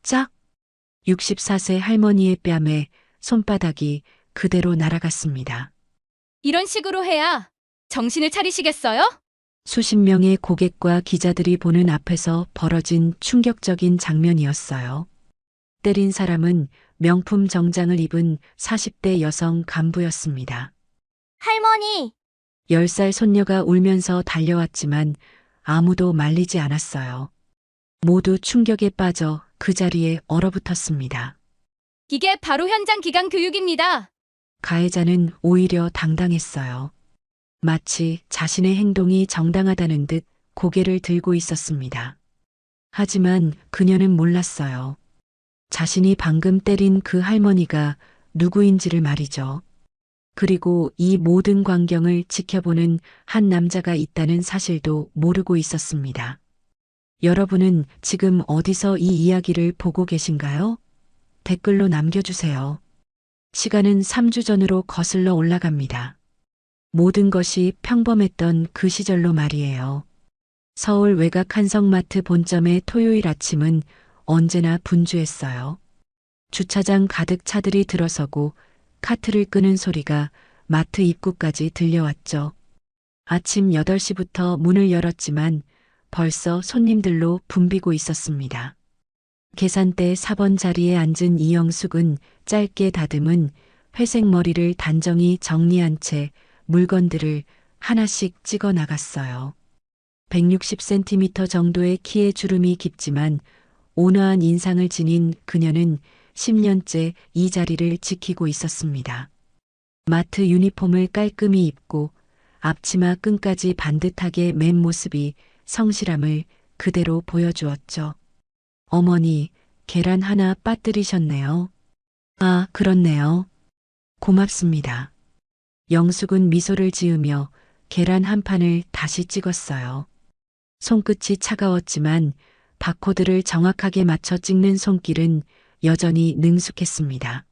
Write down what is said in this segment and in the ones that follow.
짝! 64세 할머니의 뺨에 손바닥이 그대로 날아갔습니다. 이런 식으로 해야 정신을 차리시겠어요? 수십 명의 고객과 기자들이 보는 앞에서 벌어진 충격적인 장면이었어요. 때린 사람은 명품 정장을 입은 40대 여성 간부였습니다. 할머니, 10살 손녀가 울면서 달려왔지만 아무도 말리지 않았어요. 모두 충격에 빠져 그 자리에 얼어붙었습니다. 이게 바로 현장 기강 교육입니다. 가해자는 오히려 당당했어요. 마치 자신의 행동이 정당하다는 듯 고개를 들고 있었습니다. 하지만 그녀는 몰랐어요. 자신이 방금 때린 그 할머니가 누구인지를 말이죠. 그리고 이 모든 광경을 지켜보는 한 남자가 있다는 사실도 모르고 있었습니다. 여러분은 지금 어디서 이 이야기를 보고 계신가요? 댓글로 남겨주세요. 시간은 3주 전으로 거슬러 올라갑니다. 모든 것이 평범했던 그 시절로 말이에요. 서울 외곽 한성마트 본점의 토요일 아침은 언제나 분주했어요. 주차장 가득 차들이 들어서고 카트를 끄는 소리가 마트 입구까지 들려왔죠. 아침 8시부터 문을 열었지만 벌써 손님들로 붐비고 있었습니다. 계산대 4번 자리에 앉은 이영숙은 짧게 다듬은 회색 머리를 단정히 정리한 채 물건들을 하나씩 찍어 나갔어요. 160cm 정도의 키에 주름이 깊지만 온화한 인상을 지닌 그녀는 10년째 이 자리를 지키고 있었습니다. 마트 유니폼을 깔끔히 입고 앞치마 끈까지 반듯하게 맨 모습이 성실함을 그대로 보여주었죠. 어머니, 계란 하나 빠뜨리셨네요. 아, 그렇네요. 고맙습니다. 영숙은 미소를 지으며 계란 한 판을 다시 찍었어요. 손끝이 차가웠지만 바코드를 정확하게 맞춰 찍는 손길은 여전히 능숙했습니다.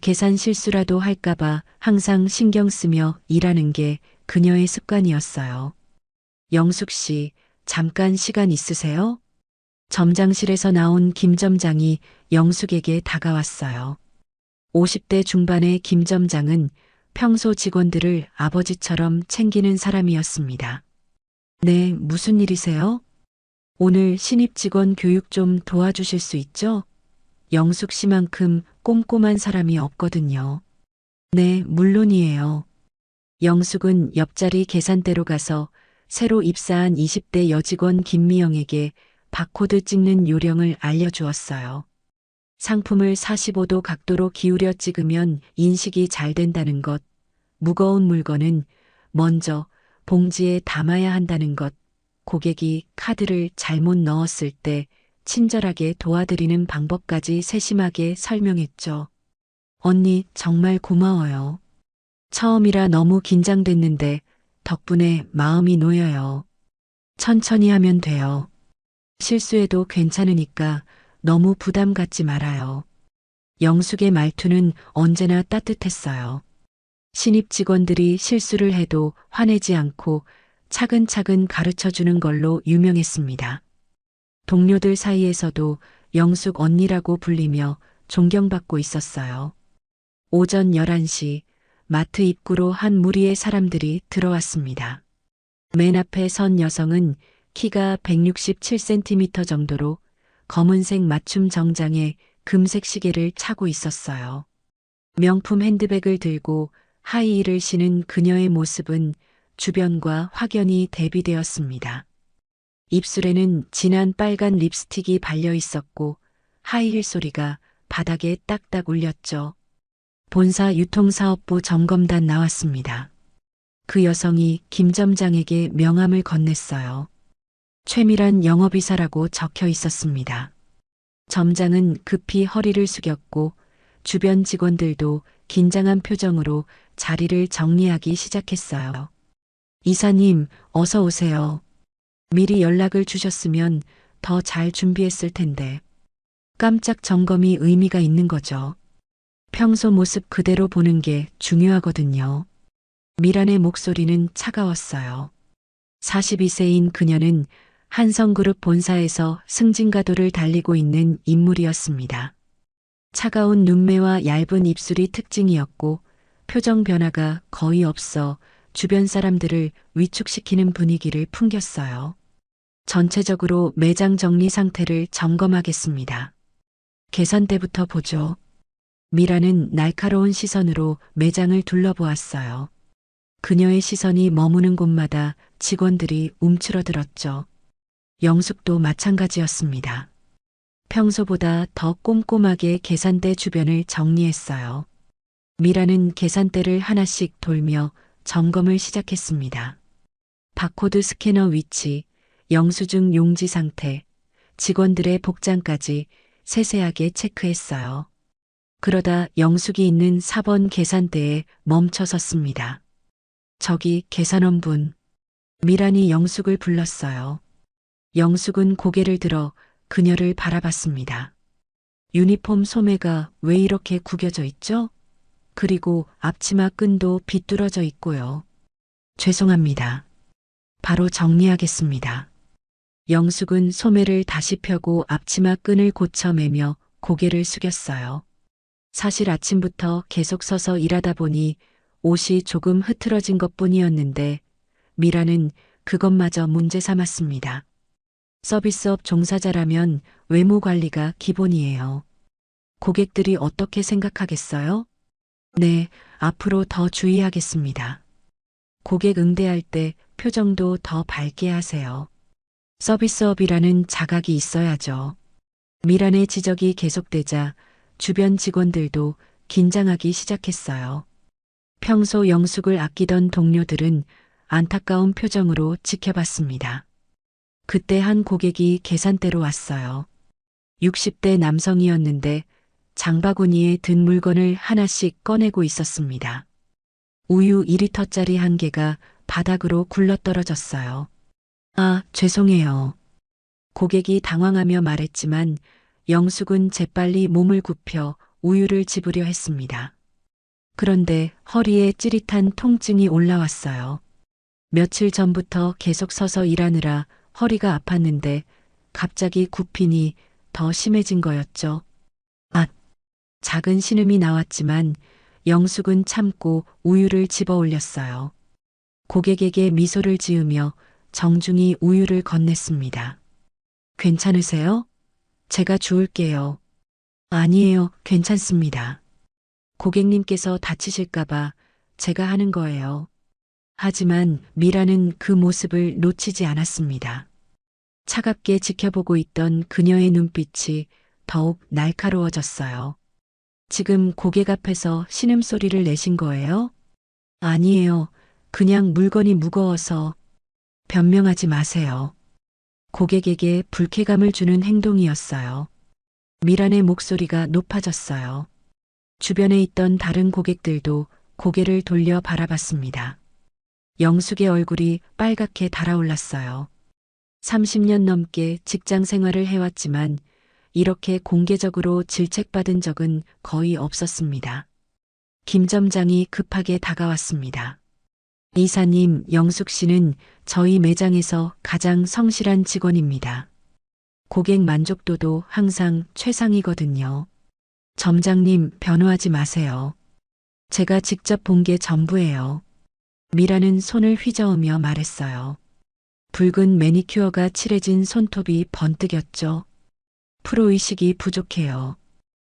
계산 실수라도 할까봐 항상 신경 쓰며 일하는 게 그녀의 습관이었어요. 영숙 씨, 잠깐 시간 있으세요? 점장실에서 나온 김 점장이 영숙에게 다가왔어요. 50대 중반의 김 점장은 평소 직원들을 아버지처럼 챙기는 사람이었습니다. 네, 무슨 일이세요? 오늘 신입 직원 교육 좀 도와주실 수 있죠? 영숙 씨만큼 꼼꼼한 사람이 없거든요. 네, 물론이에요. 영숙은 옆자리 계산대로 가서 새로 입사한 20대 여직원 김미영에게 바코드 찍는 요령을 알려주었어요. 상품을 45도 각도로 기울여 찍으면 인식이 잘 된다는 것, 무거운 물건은 먼저 봉지에 담아야 한다는 것, 고객이 카드를 잘못 넣었을 때 친절하게 도와드리는 방법까지 세심하게 설명했죠. 언니, 정말 고마워요. 처음이라 너무 긴장됐는데 덕분에 마음이 놓여요. 천천히 하면 돼요. 실수해도 괜찮으니까 너무 부담 갖지 말아요. 영숙의 말투는 언제나 따뜻했어요. 신입 직원들이 실수를 해도 화내지 않고 차근차근 가르쳐주는 걸로 유명했습니다. 동료들 사이에서도 영숙 언니라고 불리며 존경받고 있었어요. 오전 11시 마트 입구로 한 무리의 사람들이 들어왔습니다. 맨 앞에 선 여성은 키가 167cm 정도로 검은색 맞춤 정장에 금색 시계를 차고 있었어요. 명품 핸드백을 들고 하이힐을 신은 그녀의 모습은 주변과 확연히 대비되었습니다. 입술에는 진한 빨간 립스틱이 발려 있었고 하이힐 소리가 바닥에 딱딱 울렸죠. 본사 유통사업부 점검단 나왔습니다. 그 여성이 김 점장에게 명함을 건넸어요. 최밀한 영업이사라고 적혀 있었습니다. 점장은 급히 허리를 숙였고 주변 직원들도 긴장한 표정으로 자리를 정리하기 시작했어요. 이사님, 어서 오세요. 미리 연락을 주셨으면 더 잘 준비했을 텐데. 깜짝 점검이 의미가 있는 거죠. 평소 모습 그대로 보는 게 중요하거든요. 미란의 목소리는 차가웠어요. 42세인 그녀는 한성그룹 본사에서 승진가도를 달리고 있는 인물이었습니다. 차가운 눈매와 얇은 입술이 특징이었고 표정 변화가 거의 없어 주변 사람들을 위축시키는 분위기를 풍겼어요. 전체적으로 매장 정리 상태를 점검하겠습니다. 계산대부터 보죠. 미라는 날카로운 시선으로 매장을 둘러보았어요. 그녀의 시선이 머무는 곳마다 직원들이 움츠러들었죠. 영숙도 마찬가지였습니다. 평소보다 더 꼼꼼하게 계산대 주변을 정리했어요. 미라는 계산대를 하나씩 돌며 점검을 시작했습니다. 바코드 스캐너 위치, 영수증 용지 상태, 직원들의 복장까지 세세하게 체크했어요. 그러다 영숙이 있는 4번 계산대에 멈춰 섰습니다. 저기 계산원분. 미란이 영숙을 불렀어요. 영숙은 고개를 들어 그녀를 바라봤습니다. 유니폼 소매가 왜 이렇게 구겨져 있죠? 그리고 앞치마 끈도 비뚤어져 있고요. 죄송합니다. 바로 정리하겠습니다. 영숙은 소매를 다시 펴고 앞치마 끈을 고쳐 매며 고개를 숙였어요. 사실 아침부터 계속 서서 일하다 보니 옷이 조금 흐트러진 것뿐이었는데 미라는 그것마저 문제 삼았습니다. 서비스업 종사자라면 외모 관리가 기본이에요. 고객들이 어떻게 생각하겠어요? 네, 앞으로 더 주의하겠습니다. 고객 응대할 때 표정도 더 밝게 하세요. 서비스업이라는 자각이 있어야죠. 미란의 지적이 계속되자 주변 직원들도 긴장하기 시작했어요. 평소 영숙을 아끼던 동료들은 안타까운 표정으로 지켜봤습니다. 그때 한 고객이 계산대로 왔어요. 60대 남성이었는데 장바구니에 든 물건을 하나씩 꺼내고 있었습니다. 우유 2리터짜리 한 개가 바닥으로 굴러떨어졌어요. 아, 죄송해요. 고객이 당황하며 말했지만 영숙은 재빨리 몸을 굽혀 우유를 집으려 했습니다. 그런데 허리에 찌릿한 통증이 올라왔어요. 며칠 전부터 계속 서서 일하느라 허리가 아팠는데 갑자기 굽히니 더 심해진 거였죠. 아, 작은 신음이 나왔지만 영숙은 참고 우유를 집어 올렸어요. 고객에게 미소를 지으며 정중히 우유를 건넸습니다. 괜찮으세요? 제가 주울게요. 아니에요, 괜찮습니다. 고객님께서 다치실까봐 제가 하는 거예요. 하지만 미라는 그 모습을 놓치지 않았습니다. 차갑게 지켜보고 있던 그녀의 눈빛이 더욱 날카로워졌어요. 지금 고객 앞에서 신음소리를 내신 거예요? 아니에요. 그냥 물건이 무거워서. 변명하지 마세요. 고객에게 불쾌감을 주는 행동이었어요. 미란의 목소리가 높아졌어요. 주변에 있던 다른 고객들도 고개를 돌려 바라봤습니다. 영숙의 얼굴이 빨갛게 달아올랐어요. 30년 넘게 직장 생활을 해왔지만 이렇게 공개적으로 질책받은 적은 거의 없었습니다. 김 점장이 급하게 다가왔습니다. 이사님, 영숙 씨는 저희 매장에서 가장 성실한 직원입니다. 고객 만족도도 항상 최상이거든요. 점장님, 변호하지 마세요. 제가 직접 본 게 전부예요. 미라는 손을 휘저으며 말했어요. 붉은 매니큐어가 칠해진 손톱이 번뜩였죠. 프로의식이 부족해요.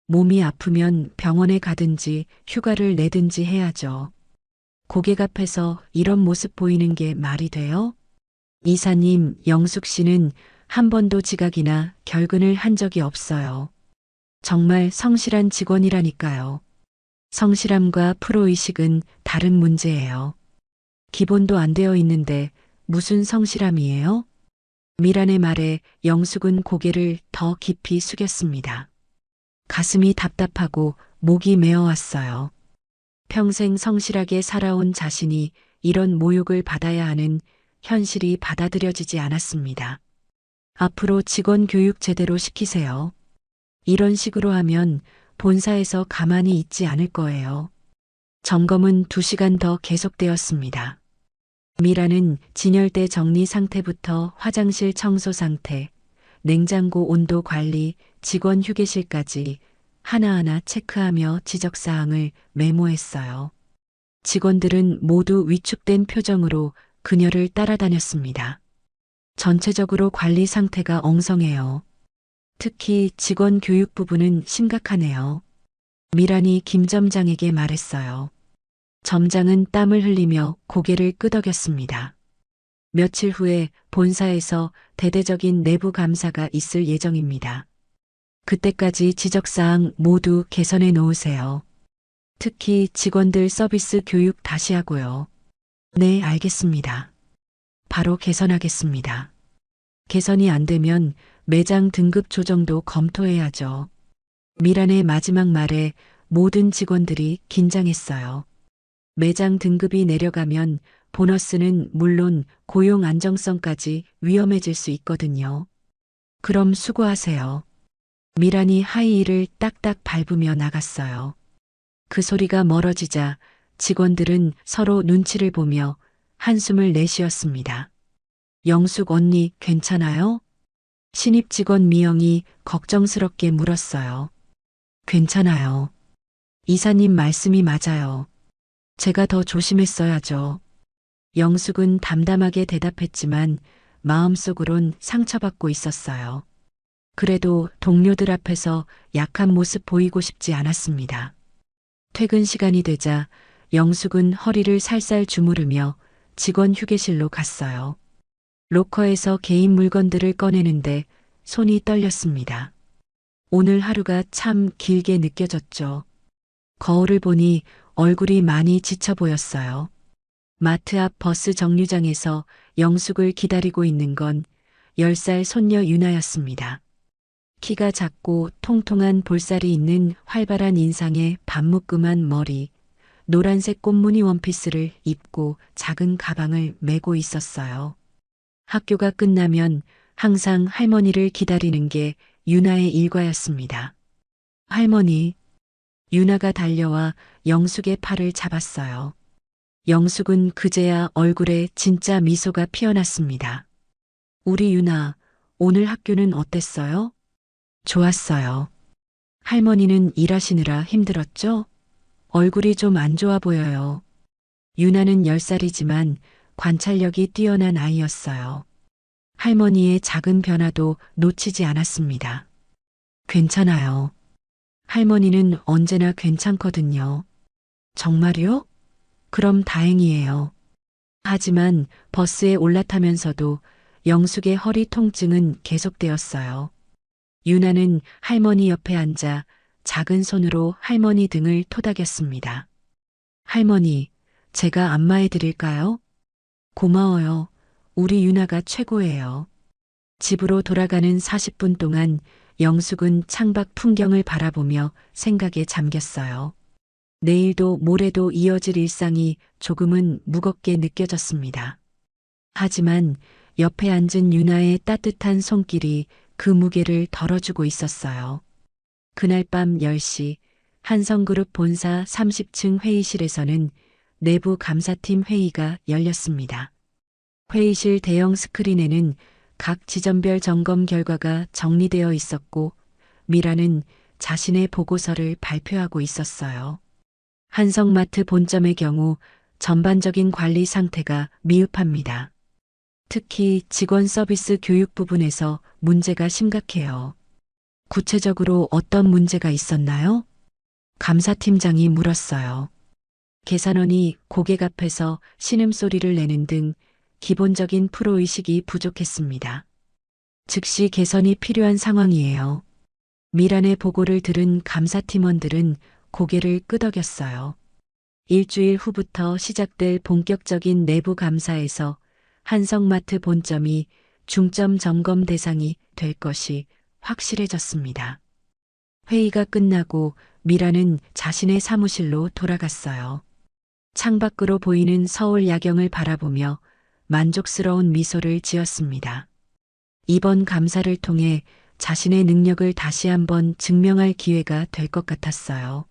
몸이 아프면 병원에 가든지 휴가를 내든지 해야죠. 고객 앞에서 이런 모습 보이는 게 말이 돼요? 이사님, 영숙 씨는 한 번도 지각이나 결근을 한 적이 없어요. 정말 성실한 직원이라니까요. 성실함과 프로의식은 다른 문제예요. 기본도 안 되어 있는데 무슨 성실함이에요? 미란의 말에 영숙은 고개를 더 깊이 숙였습니다. 가슴이 답답하고 목이 메어왔어요. 평생 성실하게 살아온 자신이 이런 모욕을 받아야 하는 현실이 받아들여지지 않았습니다. 앞으로 직원 교육 제대로 시키세요. 이런 식으로 하면 본사에서 가만히 있지 않을 거예요. 점검은 2시간 더 계속되었습니다. 미라는 진열대 정리 상태부터 화장실 청소 상태, 냉장고 온도 관리, 직원 휴게실까지 하나하나 체크하며 지적사항을 메모했어요. 직원들은 모두 위축된 표정으로 그녀를 따라다녔습니다. 전체적으로 관리 상태가 엉성해요. 특히 직원 교육 부분은 심각하네요. 미란이 김 점장에게 말했어요. 점장은 땀을 흘리며 고개를 끄덕였습니다. 며칠 후에 본사에서 대대적인 내부 감사가 있을 예정입니다. 그때까지 지적사항 모두 개선해 놓으세요. 특히 직원들 서비스 교육 다시 하고요. 네, 알겠습니다. 바로 개선하겠습니다. 개선이 안 되면 매장 등급 조정도 검토해야죠. 미란의 마지막 말에 모든 직원들이 긴장했어요. 매장 등급이 내려가면 보너스는 물론 고용 안정성까지 위험해질 수 있거든요. 그럼 수고하세요. 미란이 하이힐을 딱딱 밟으며 나갔어요. 그 소리가 멀어지자 직원들은 서로 눈치를 보며 한숨을 내쉬었습니다. 영숙 언니 괜찮아요? 신입 직원 미영이 걱정스럽게 물었어요. 괜찮아요. 이사님 말씀이 맞아요. 제가 더 조심했어야죠. 영숙은 담담하게 대답했지만 마음속으론 상처받고 있었어요. 그래도 동료들 앞에서 약한 모습 보이고 싶지 않았습니다. 퇴근 시간이 되자 영숙은 허리를 살살 주무르며 직원 휴게실로 갔어요. 로커에서 개인 물건들을 꺼내는데 손이 떨렸습니다. 오늘 하루가 참 길게 느껴졌죠. 거울을 보니 얼굴이 많이 지쳐 보였어요. 마트 앞 버스 정류장에서 영숙을 기다리고 있는 건 10살 손녀 유나였습니다. 키가 작고 통통한 볼살이 있는 활발한 인상에 반묶음한 머리, 노란색 꽃무늬 원피스를 입고 작은 가방을 메고 있었어요. 학교가 끝나면 항상 할머니를 기다리는 게 유나의 일과였습니다. 할머니, 유나가 달려와 영숙의 팔을 잡았어요. 영숙은 그제야 얼굴에 진짜 미소가 피어났습니다. 우리 유나, 오늘 학교는 어땠어요? 좋았어요. 할머니는 일하시느라 힘들었죠? 얼굴이 좀 안 좋아 보여요. 유나는 10살이지만 관찰력이 뛰어난 아이였어요. 할머니의 작은 변화도 놓치지 않았습니다. 괜찮아요. 할머니는 언제나 괜찮거든요. 정말요? 그럼 다행이에요. 하지만 버스에 올라타면서도 영숙의 허리 통증은 계속되었어요. 유나는 할머니 옆에 앉아 작은 손으로 할머니 등을 토닥였습니다. 할머니, 제가 안마해 드릴까요? 고마워요. 우리 유나가 최고예요. 집으로 돌아가는 40분 동안 영숙은 창밖 풍경을 바라보며 생각에 잠겼어요. 내일도 모레도 이어질 일상이 조금은 무겁게 느껴졌습니다. 하지만 옆에 앉은 유나의 따뜻한 손길이 그 무게를 덜어주고 있었어요. 그날 밤 10시 한성그룹 본사 30층 회의실에서는 내부 감사팀 회의가 열렸습니다. 회의실 대형 스크린에는 각 지점별 점검 결과가 정리되어 있었고 미라는 자신의 보고서를 발표하고 있었어요. 한성마트 본점의 경우 전반적인 관리 상태가 미흡합니다. 특히 직원 서비스 교육 부분에서 문제가 심각해요. 구체적으로 어떤 문제가 있었나요? 감사팀장이 물었어요. 계산원이 고객 앞에서 신음소리를 내는 등 기본적인 프로의식이 부족했습니다. 즉시 개선이 필요한 상황이에요. 미란의 보고를 들은 감사팀원들은 고개를 끄덕였어요. 일주일 후부터 시작될 본격적인 내부 감사에서 한성마트 본점이 중점 점검 대상이 될 것이 확실해졌습니다. 회의가 끝나고 미라는 자신의 사무실로 돌아갔어요. 창밖으로 보이는 서울 야경을 바라보며 만족스러운 미소를 지었습니다. 이번 감사를 통해 자신의 능력을 다시 한번 증명할 기회가 될 것 같았어요.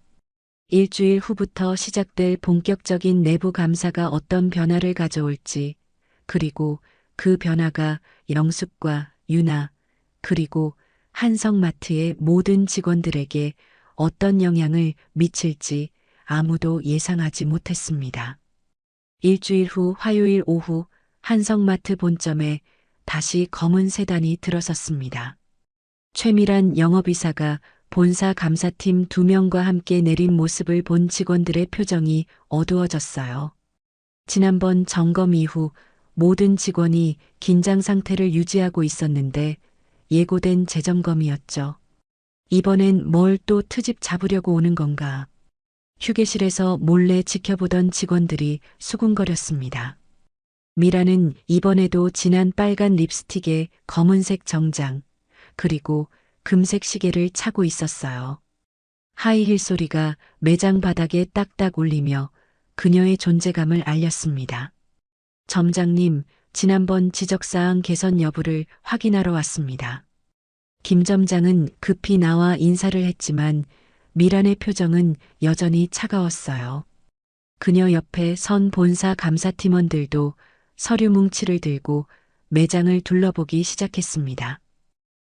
일주일 후부터 시작될 본격적인 내부 감사가 어떤 변화를 가져올지 그리고 그 변화가 영숙과 유나, 그리고 한성마트의 모든 직원들에게 어떤 영향을 미칠지 아무도 예상하지 못했습니다. 일주일 후 화요일 오후 한성마트 본점에 다시 검은 세단이 들어섰습니다. 최미란 영업이사가 본사 감사팀 2명과 함께 내린 모습을 본 직원들의 표정이 어두워졌어요. 지난번 점검 이후 모든 직원이 긴장 상태를 유지하고 있었는데 예고된 재점검이었죠. 이번엔 뭘 또 트집 잡으려고 오는 건가? 휴게실에서 몰래 지켜보던 직원들이 수군거렸습니다. 미라는 이번에도 진한 빨간 립스틱에 검은색 정장, 그리고 금색 시계를 차고 있었어요. 하이힐 소리가 매장 바닥에 딱딱 울리며 그녀의 존재감을 알렸습니다. 점장님, 지난번 지적사항 개선 여부를 확인하러 왔습니다. 김 점장은 급히 나와 인사를 했지만 미란의 표정은 여전히 차가웠어요. 그녀 옆에 선 본사 감사팀원들도 서류 뭉치를 들고 매장을 둘러보기 시작했습니다.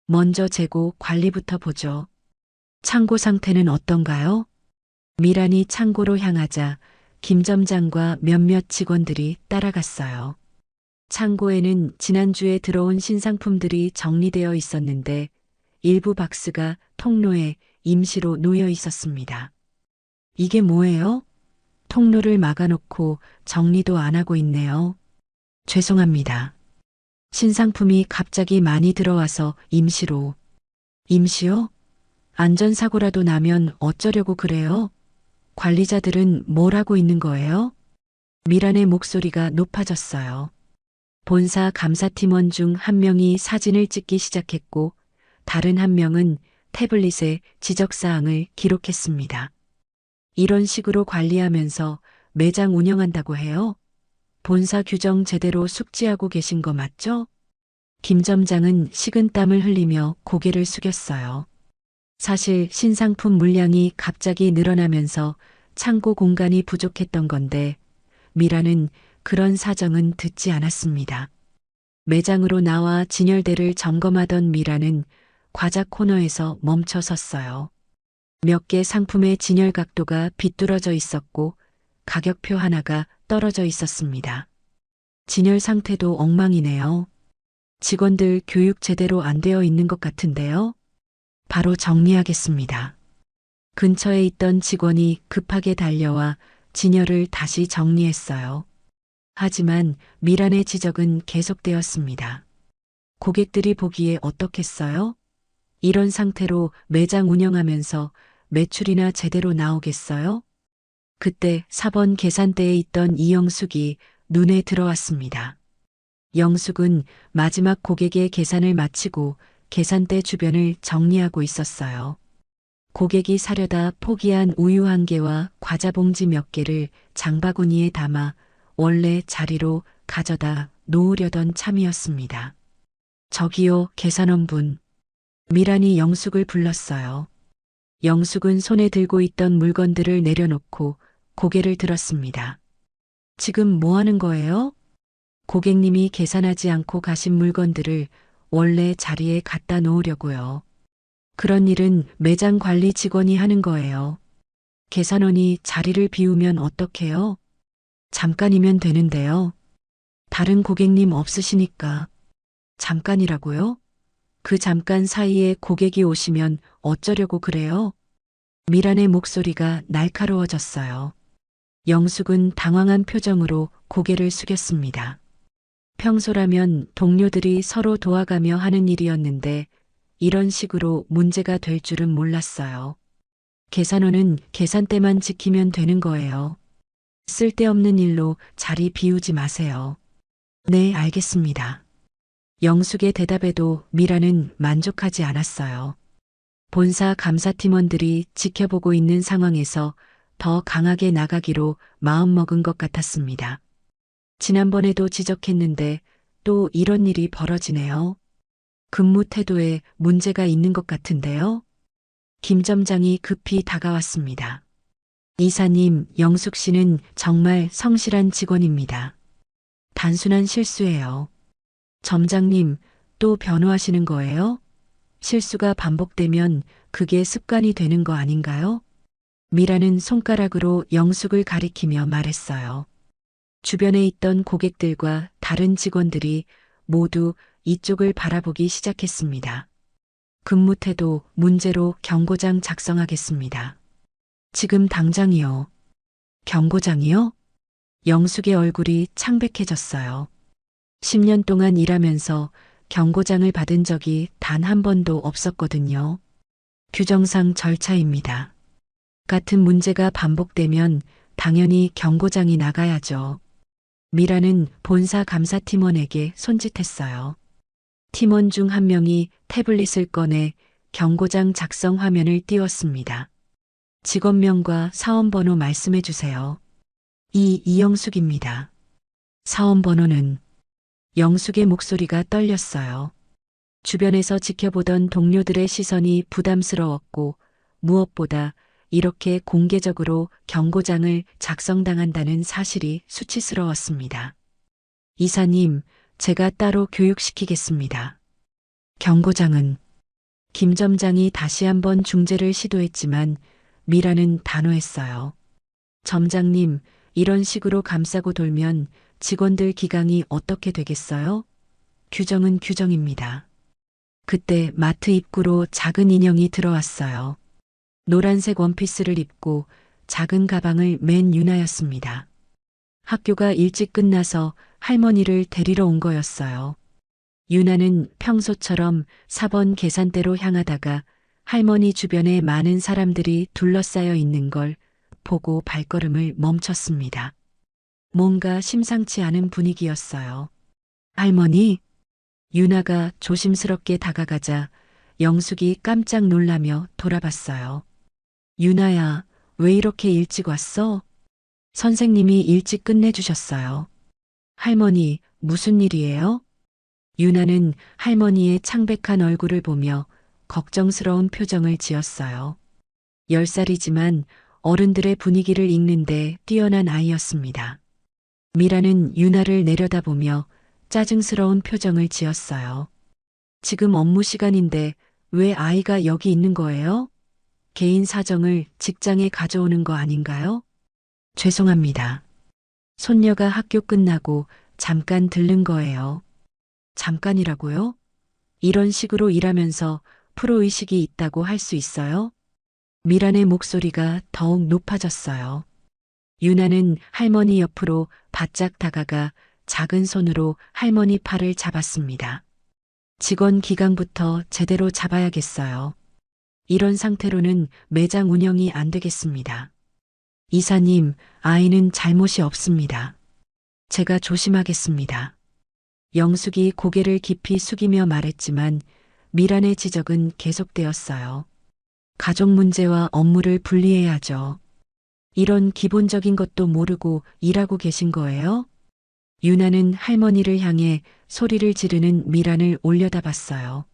먼저 재고 관리부터 보죠. 창고 상태는 어떤가요? 미란이 창고로 향하자 김 점장과 몇몇 직원들이 따라갔어요. 창고에는 지난주에 들어온 신상품들이 정리되어 있었는데 일부 박스가 통로에 임시로 놓여 있었습니다. 이게 뭐예요? 통로를 막아놓고 정리도 안 하고 있네요. 죄송합니다. 신상품이 갑자기 많이 들어와서 임시로. 임시요? 안전사고라도 나면 어쩌려고 그래요? 관리자들은 뭘 하고 있는 거예요? 미란의 목소리가 높아졌어요. 본사 감사팀원 중 한 명이 사진을 찍기 시작했고 다른 한 명은 태블릿에 지적사항을 기록했습니다. 이런 식으로 관리하면서 매장 운영한다고 해요? 본사 규정 제대로 숙지하고 계신 거 맞죠? 김 점장은 식은땀을 흘리며 고개를 숙였어요. 사실 신상품 물량이 갑자기 늘어나면서 창고 공간이 부족했던 건데 미라는 그런 사정은 듣지 않았습니다. 매장으로 나와 진열대를 점검하던 미라는 과자 코너에서 멈춰 섰어요. 몇 개 상품의 진열 각도가 비뚤어져 있었고 가격표 하나가 떨어져 있었습니다. 진열 상태도 엉망이네요. 직원들 교육 제대로 안 되어 있는 것 같은데요. 바로 정리하겠습니다. 근처에 있던 직원이 급하게 달려와 진열을 다시 정리했어요. 하지만 미란의 지적은 계속되었습니다. 고객들이 보기에 어떻겠어요? 이런 상태로 매장 운영하면서 매출이나 제대로 나오겠어요? 그때 4번 계산대에 있던 이영숙이 눈에 들어왔습니다. 영숙은 마지막 고객의 계산을 마치고 계산대 주변을 정리하고 있었어요. 고객이 사려다 포기한 우유 한 개와 과자 봉지 몇 개를 장바구니에 담아 원래 자리로 가져다 놓으려던 참이었습니다. 저기요, 계산원분. 미란이 영숙을 불렀어요. 영숙은 손에 들고 있던 물건들을 내려놓고 고개를 들었습니다. 지금 뭐 하는 거예요? 고객님이 계산하지 않고 가신 물건들을 원래 자리에 갖다 놓으려고요. 그런 일은 매장 관리 직원이 하는 거예요. 계산원이 자리를 비우면 어떡해요? 잠깐이면 되는데요. 다른 고객님 없으시니까. 잠깐이라고요? 그 잠깐 사이에 고객이 오시면 어쩌려고 그래요? 미란의 목소리가 날카로워졌어요. 영숙은 당황한 표정으로 고개를 숙였습니다. 평소라면 동료들이 서로 도와가며 하는 일이었는데 이런 식으로 문제가 될 줄은 몰랐어요. 계산원은 계산대만 지키면 되는 거예요. 쓸데없는 일로 자리 비우지 마세요. 네, 알겠습니다. 영숙의 대답에도 미라는 만족하지 않았어요. 본사 감사팀원들이 지켜보고 있는 상황에서 더 강하게 나가기로 마음먹은 것 같았습니다. 지난번에도 지적했는데 또 이런 일이 벌어지네요. 근무 태도에 문제가 있는 것 같은데요. 김 점장이 급히 다가왔습니다. 이사님, 영숙 씨는 정말 성실한 직원입니다. 단순한 실수예요. 점장님, 또 변호하시는 거예요? 실수가 반복되면 그게 습관이 되는 거 아닌가요? 미라는 손가락으로 영숙을 가리키며 말했어요. 주변에 있던 고객들과 다른 직원들이 모두 이쪽을 바라보기 시작했습니다. 근무 태도 문제로 경고장 작성하겠습니다. 지금 당장이요. 경고장이요? 영숙의 얼굴이 창백해졌어요. 10년 동안 일하면서 경고장을 받은 적이 단 한 번도 없었거든요. 규정상 절차입니다. 같은 문제가 반복되면 당연히 경고장이 나가야죠. 미라는 본사 감사팀원에게 손짓했어요. 팀원 중 한 명이 태블릿을 꺼내 경고장 작성 화면을 띄웠습니다. 직원명과 사원번호 말씀해 주세요. 이영숙입니다. 사원번호는 영숙의 목소리가 떨렸어요. 주변에서 지켜보던 동료들의 시선이 부담스러웠고 무엇보다 이렇게 공개적으로 경고장을 작성당한다는 사실이 수치스러웠습니다. 이사님, 제가 따로 교육시키겠습니다. 경고장은 김 점장이 다시 한번 중재를 시도했지만 미라는 단호했어요. 점장님, 이런 식으로 감싸고 돌면 직원들 기강이 어떻게 되겠어요? 규정은 규정입니다. 그때 마트 입구로 작은 인형이 들어왔어요. 노란색 원피스를 입고 작은 가방을 맨 유나였습니다. 학교가 일찍 끝나서 할머니를 데리러 온 거였어요. 유나는 평소처럼 4번 계산대로 향하다가 할머니 주변에 많은 사람들이 둘러싸여 있는 걸 보고 발걸음을 멈췄습니다. 뭔가 심상치 않은 분위기였어요. 할머니? 유나가 조심스럽게 다가가자 영숙이 깜짝 놀라며 돌아봤어요. 유나야, 왜 이렇게 일찍 왔어? 선생님이 일찍 끝내주셨어요. 할머니, 무슨 일이에요? 유나는 할머니의 창백한 얼굴을 보며 걱정스러운 표정을 지었어요. 10살이지만 어른들의 분위기를 읽는데 뛰어난 아이였습니다. 미라는 유나를 내려다보며 짜증스러운 표정을 지었어요. 지금 업무 시간인데 왜 아이가 여기 있는 거예요? 개인 사정을 직장에 가져오는 거 아닌가요? 죄송합니다. 손녀가 학교 끝나고 잠깐 들른 거예요. 잠깐이라고요? 이런 식으로 일하면서 프로의식이 있다고 할 수 있어요? 미란의 목소리가 더욱 높아졌어요. 유나는 할머니 옆으로 바짝 다가가 작은 손으로 할머니 팔을 잡았습니다. 직원 기강부터 제대로 잡아야겠어요. 이런 상태로는 매장 운영이 안 되겠습니다. 이사님, 아이는 잘못이 없습니다. 제가 조심하겠습니다. 영숙이 고개를 깊이 숙이며 말했지만 미란의 지적은 계속되었어요. 가족 문제와 업무를 분리해야죠. 이런 기본적인 것도 모르고 일하고 계신 거예요? 유나는 할머니를 향해 소리를 지르는 미란을 올려다봤어요.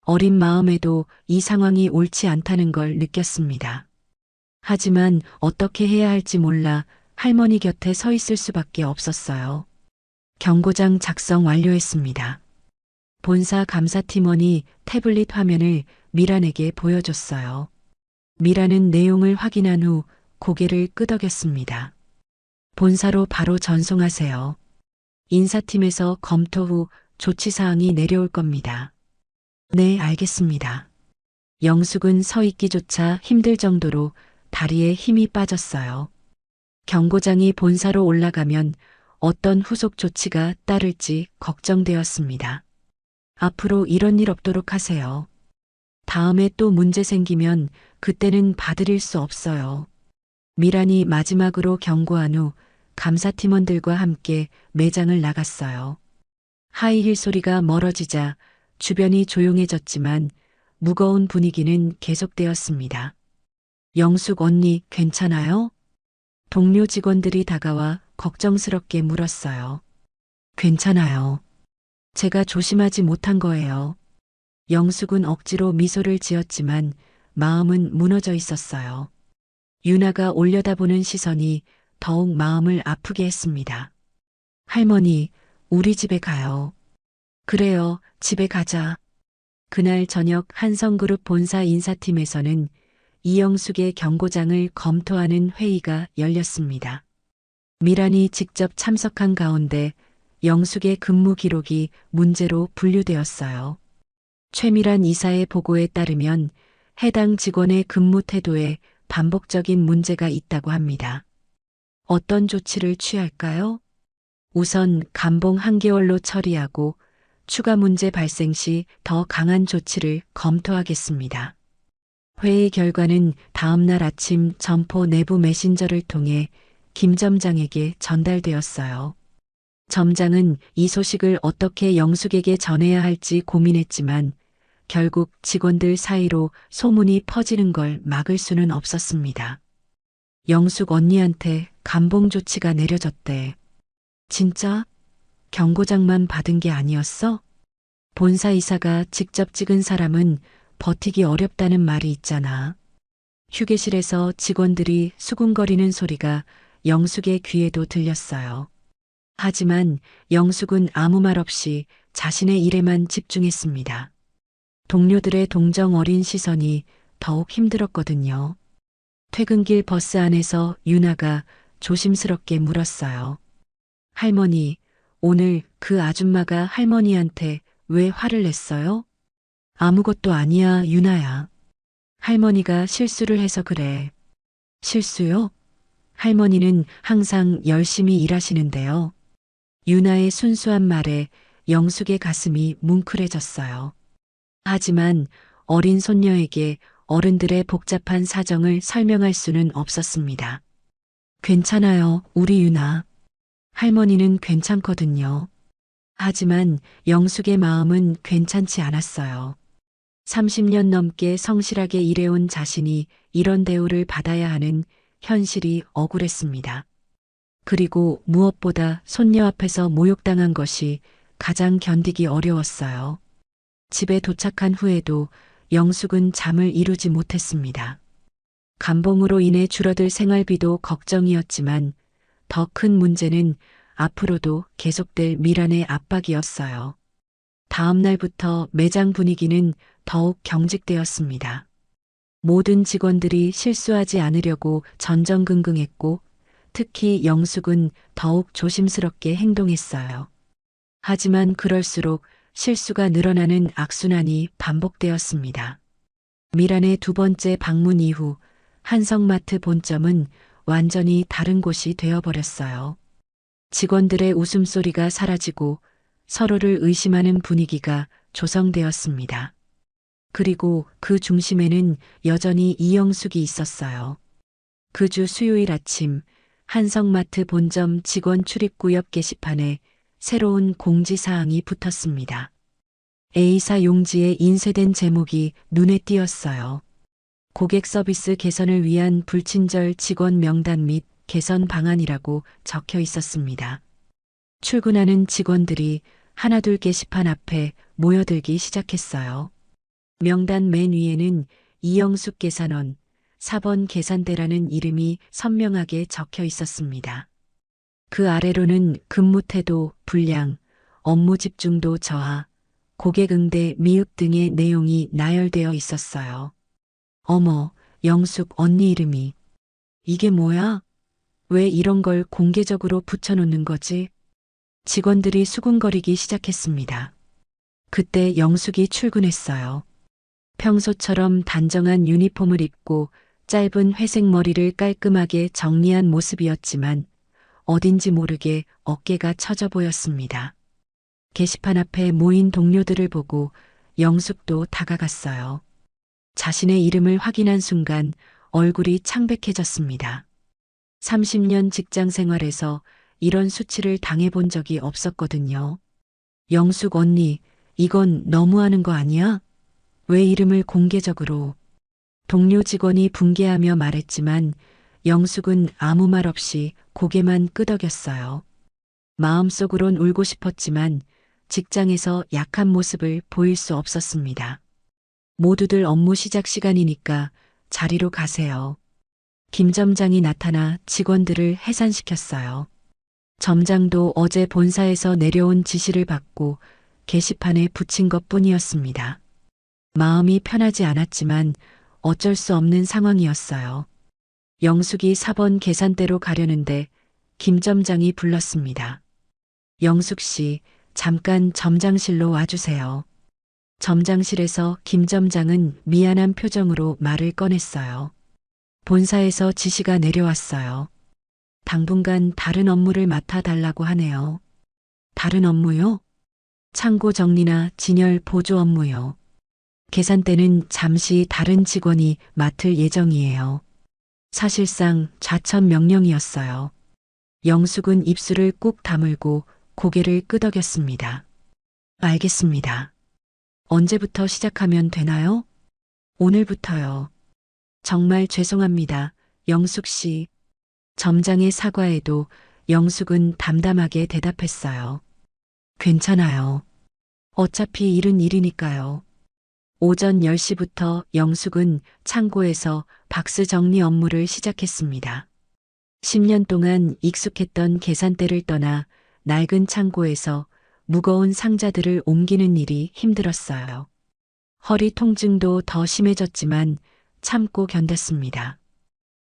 어린 마음에도 이 상황이 옳지 않다는 걸 느꼈습니다. 하지만 어떻게 해야 할지 몰라 할머니 곁에 서 있을 수밖에 없었어요. 경고장 작성 완료했습니다. 본사 감사팀원이 태블릿 화면을 미란에게 보여줬어요. 미란은 내용을 확인한 후 고개를 끄덕였습니다. 본사로 바로 전송하세요. 인사팀에서 검토 후 조치사항이 내려올 겁니다. 네, 알겠습니다. 영숙은 서 있기조차 힘들 정도로 다리에 힘이 빠졌어요. 경고장이 본사로 올라가면 어떤 후속 조치가 따를지 걱정되었습니다. 앞으로 이런 일 없도록 하세요. 다음에 또 문제 생기면 그때는 받아들일 수 없어요. 미란이 마지막으로 경고한 후 감사팀원들과 함께 매장을 나갔어요. 하이힐 소리가 멀어지자 주변이 조용해졌지만 무거운 분위기는 계속되었습니다. 영숙 언니 괜찮아요? 동료 직원들이 다가와 걱정스럽게 물었어요. 괜찮아요. 제가 조심하지 못한 거예요. 영숙은 억지로 미소를 지었지만 마음은 무너져 있었어요. 유나가 올려다보는 시선이 더욱 마음을 아프게 했습니다. 할머니, 우리 집에 가요. 그래요, 집에 가자. 그날 저녁 한성그룹 본사 인사팀에서는 이영숙의 경고장을 검토하는 회의가 열렸습니다. 미란이 직접 참석한 가운데 영숙의 근무 기록이 문제로 분류되었어요. 최미란 이사의 보고에 따르면 해당 직원의 근무 태도에 반복적인 문제가 있다고 합니다. 어떤 조치를 취할까요? 우선 감봉 한 개월로 처리하고 추가 문제 발생 시 더 강한 조치를 검토하겠습니다. 회의 결과는 다음날 아침 점포 내부 메신저를 통해 김 점장에게 전달되었어요. 점장은 이 소식을 어떻게 영숙에게 전해야 할지 고민했지만 결국 직원들 사이로 소문이 퍼지는 걸 막을 수는 없었습니다. 영숙 언니한테 감봉 조치가 내려졌대. 진짜? 경고장만 받은 게 아니었어? 본사 이사가 직접 찍은 사람은 버티기 어렵다는 말이 있잖아. 휴게실에서 직원들이 수군거리는 소리가 영숙의 귀에도 들렸어요. 하지만 영숙은 아무 말 없이 자신의 일에만 집중했습니다. 동료들의 동정 어린 시선이 더욱 힘들었거든요. 퇴근길 버스 안에서 유나가 조심스럽게 물었어요. 할머니, 오늘 그 아줌마가 할머니한테 왜 화를 냈어요? 아무것도 아니야, 유나야. 할머니가 실수를 해서 그래. 실수요? 할머니는 항상 열심히 일하시는데요. 유나의 순수한 말에 영숙의 가슴이 뭉클해졌어요. 하지만 어린 손녀에게 어른들의 복잡한 사정을 설명할 수는 없었습니다. 괜찮아요, 우리 유나. 할머니는 괜찮거든요. 하지만 영숙의 마음은 괜찮지 않았어요. 30년 넘게 성실하게 일해온 자신이 이런 대우를 받아야 하는 현실이 억울했습니다. 그리고 무엇보다 손녀 앞에서 모욕당한 것이 가장 견디기 어려웠어요. 집에 도착한 후에도 영숙은 잠을 이루지 못했습니다. 감봉으로 인해 줄어들 생활비도 걱정이었지만 더 큰 문제는 앞으로도 계속될 미란의 압박이었어요. 다음 날부터 매장 분위기는 더욱 경직되었습니다. 모든 직원들이 실수하지 않으려고 전전긍긍했고 특히 영숙은 더욱 조심스럽게 행동했어요. 하지만 그럴수록 실수가 늘어나는 악순환이 반복되었습니다. 미란의 두 번째 방문 이후 한성마트 본점은 완전히 다른 곳이 되어버렸어요. 직원들의 웃음소리가 사라지고 서로를 의심하는 분위기가 조성되었습니다. 그리고 그 중심에는 여전히 이영숙이 있었어요. 그 주 수요일 아침 한성마트 본점 직원 출입구 옆 게시판에 새로운 공지사항이 붙었습니다. A사 용지에 인쇄된 제목이 눈에 띄었어요. 고객 서비스 개선을 위한 불친절 직원 명단 및 개선 방안이라고 적혀 있었습니다. 출근하는 직원들이 하나둘 게시판 앞에 모여들기 시작했어요. 명단 맨 위에는 이영숙 계산원, 4번 계산대라는 이름이 선명하게 적혀 있었습니다. 그 아래로는 근무 태도, 불량, 업무 집중도 저하, 고객 응대 미흡 등의 내용이 나열되어 있었어요. 어머, 영숙 언니 이름이. 이게 뭐야? 왜 이런 걸 공개적으로 붙여놓는 거지? 직원들이 수군거리기 시작했습니다. 그때 영숙이 출근했어요. 평소처럼 단정한 유니폼을 입고 짧은 회색 머리를 깔끔하게 정리한 모습이었지만 어딘지 모르게 어깨가 처져 보였습니다. 게시판 앞에 모인 동료들을 보고 영숙도 다가갔어요. 자신의 이름을 확인한 순간 얼굴이 창백해졌습니다. 30년 직장 생활에서 이런 수치를 당해본 적이 없었거든요. 영숙 언니, 이건 너무하는 거 아니야? 왜 이름을 공개적으로? 동료 직원이 분개하며 말했지만 영숙은 아무 말 없이 고개만 끄덕였어요. 마음속으론 울고 싶었지만 직장에서 약한 모습을 보일 수 없었습니다. 모두들 업무 시작 시간이니까 자리로 가세요. 김 점장이 나타나 직원들을 해산시켰어요. 점장도 어제 본사에서 내려온 지시를 받고 게시판에 붙인 것 뿐이었습니다. 마음이 편하지 않았지만 어쩔 수 없는 상황이었어요. 영숙이 4번 계산대로 가려는데 김 점장이 불렀습니다. 영숙 씨, 잠깐 점장실로 와주세요. 점장실에서 김 점장은 미안한 표정으로 말을 꺼냈어요. 본사에서 지시가 내려왔어요. 당분간 다른 업무를 맡아달라고 하네요. 다른 업무요? 창고 정리나 진열 보조 업무요. 계산대는 잠시 다른 직원이 맡을 예정이에요. 사실상 좌천 명령이었어요. 영숙은 입술을 꾹 다물고 고개를 끄덕였습니다. 알겠습니다. 언제부터 시작하면 되나요? 오늘부터요. 정말 죄송합니다. 영숙 씨. 점장의 사과에도 영숙은 담담하게 대답했어요. 괜찮아요. 어차피 일은 일이니까요. 오전 10시부터 영숙은 창고에서 박스 정리 업무를 시작했습니다. 10년 동안 익숙했던 계산대를 떠나 낡은 창고에서 무거운 상자들을 옮기는 일이 힘들었어요. 허리 통증도 더 심해졌지만 참고 견뎠습니다.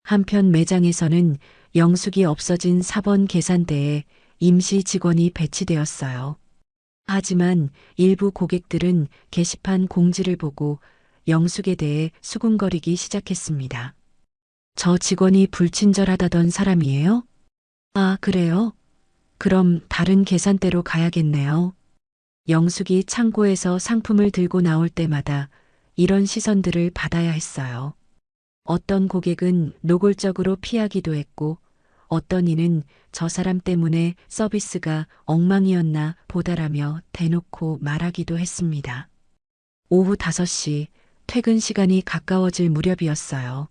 한편 매장에서는 영숙이 없어진 4번 계산대에 임시 직원이 배치되었어요. 하지만 일부 고객들은 게시판 공지를 보고 영숙에 대해 수군거리기 시작했습니다. 저 직원이 불친절하다던 사람이에요? 아, 그래요? 그럼 다른 계산대로 가야겠네요. 영숙이 창고에서 상품을 들고 나올 때마다 이런 시선들을 받아야 했어요. 어떤 고객은 노골적으로 피하기도 했고 어떤 이는 저 사람 때문에 서비스가 엉망이었나 보다라며 대놓고 말하기도 했습니다. 오후 5시 퇴근 시간이 가까워질 무렵이었어요.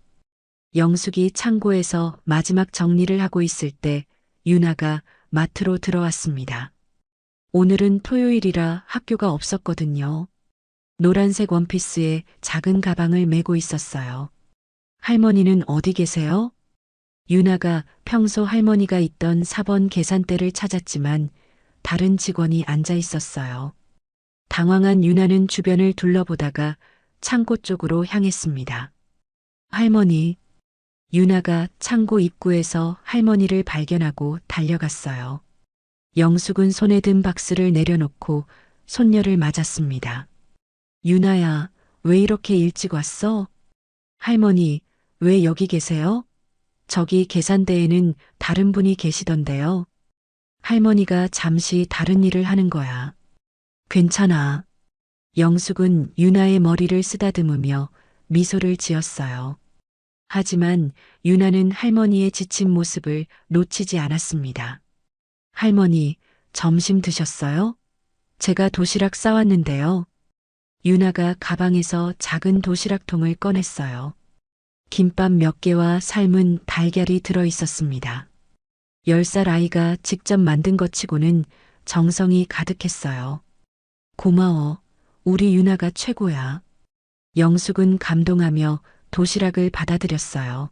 영숙이 창고에서 마지막 정리를 하고 있을 때 유나가 마트로 들어왔습니다. 오늘은 토요일이라 학교가 없었거든요. 노란색 원피스에 작은 가방을 메고 있었어요. 할머니는 어디 계세요? 유나가 평소 할머니가 있던 4번 계산대를 찾았지만 다른 직원이 앉아 있었어요. 당황한 유나는 주변을 둘러보다가 창고 쪽으로 향했습니다. 할머니. 유나가 창고 입구에서 할머니를 발견하고 달려갔어요. 영숙은 손에 든 박스를 내려놓고 손녀를 맞았습니다. 유나야, 왜 이렇게 일찍 왔어? 할머니, 왜 여기 계세요? 저기 계산대에는 다른 분이 계시던데요. 할머니가 잠시 다른 일을 하는 거야. 괜찮아. 영숙은 유나의 머리를 쓰다듬으며 미소를 지었어요. 하지만 유나는 할머니의 지친 모습을 놓치지 않았습니다. 할머니, 점심 드셨어요? 제가 도시락 싸왔는데요. 유나가 가방에서 작은 도시락통을 꺼냈어요. 김밥 몇 개와 삶은 달걀이 들어 있었습니다. 10살 아이가 직접 만든 것 치고는 정성이 가득했어요. 고마워. 우리 유나가 최고야. 영숙은 감동하며 도시락을 받아들였어요.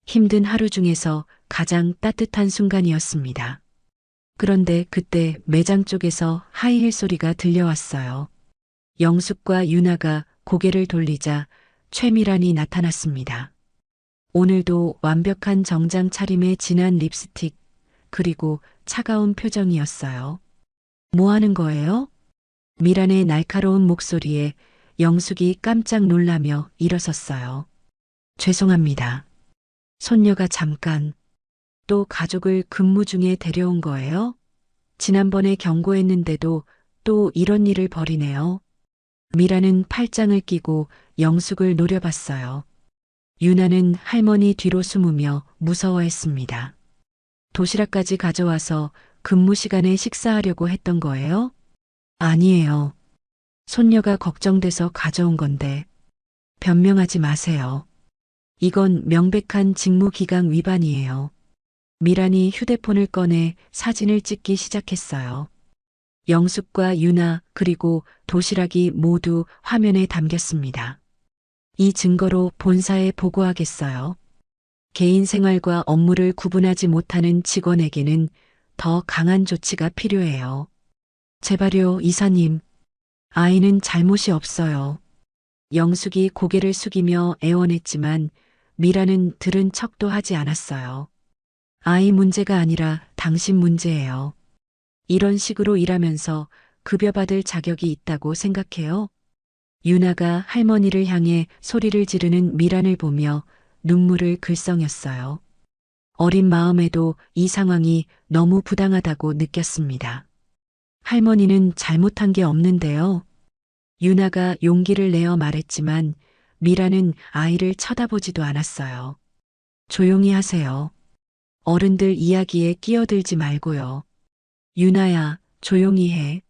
힘든 하루 중에서 가장 따뜻한 순간이었습니다. 그런데 그때 매장 쪽에서 하이힐 소리가 들려왔어요. 영숙과 유나가 고개를 돌리자 최미란이 나타났습니다. 오늘도 완벽한 정장 차림에 진한 립스틱, 그리고 차가운 표정이었어요. 뭐 하는 거예요? 미란의 날카로운 목소리에 영숙이 깜짝 놀라며 일어섰어요. 죄송합니다. 손녀가 잠깐. 또 가족을 근무 중에 데려온 거예요? 지난번에 경고했는데도 또 이런 일을 벌이네요. 미라는 팔짱을 끼고 영숙을 노려봤어요. 유나는 할머니 뒤로 숨으며 무서워했습니다. 도시락까지 가져와서 근무 시간에 식사하려고 했던 거예요? 아니에요. 손녀가 걱정돼서 가져온 건데. 변명하지 마세요. 이건 명백한 직무기강 위반이에요. 미란이 휴대폰을 꺼내 사진을 찍기 시작했어요. 영숙과 유나 그리고 도시락이 모두 화면에 담겼습니다. 이 증거로 본사에 보고하겠어요. 개인 생활과 업무를 구분하지 못하는 직원에게는 더 강한 조치가 필요해요. 제발요, 이사님. 아이는 잘못이 없어요. 영숙이 고개를 숙이며 애원했지만 미라는 들은 척도 하지 않았어요. 아이 문제가 아니라 당신 문제예요. 이런 식으로 일하면서 급여받을 자격이 있다고 생각해요? 유나가 할머니를 향해 소리를 지르는 미란을 보며 눈물을 글썽였어요. 어린 마음에도 이 상황이 너무 부당하다고 느꼈습니다. 할머니는 잘못한 게 없는데요. 유나가 용기를 내어 말했지만 미라는 아이를 쳐다보지도 않았어요. 조용히 하세요. 어른들 이야기에 끼어들지 말고요. 유나야, 조용히 해.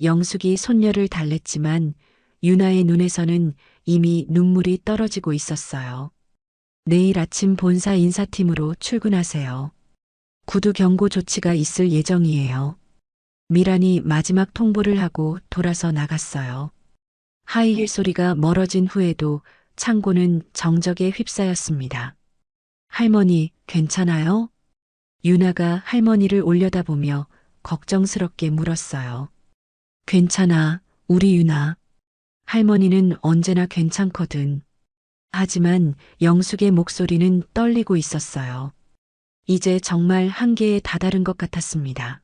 영숙이 손녀를 달랬지만 유나의 눈에서는 이미 눈물이 떨어지고 있었어요. 내일 아침 본사 인사팀으로 출근하세요. 구두 경고 조치가 있을 예정이에요. 미란이 마지막 통보를 하고 돌아서 나갔어요. 하이힐 소리가 멀어진 후에도 창고는 정적에 휩싸였습니다. 할머니, 괜찮아요? 유나가 할머니를 올려다보며 걱정스럽게 물었어요. 괜찮아, 우리 유나. 할머니는 언제나 괜찮거든. 하지만 영숙의 목소리는 떨리고 있었어요. 이제 정말 한계에 다다른 것 같았습니다.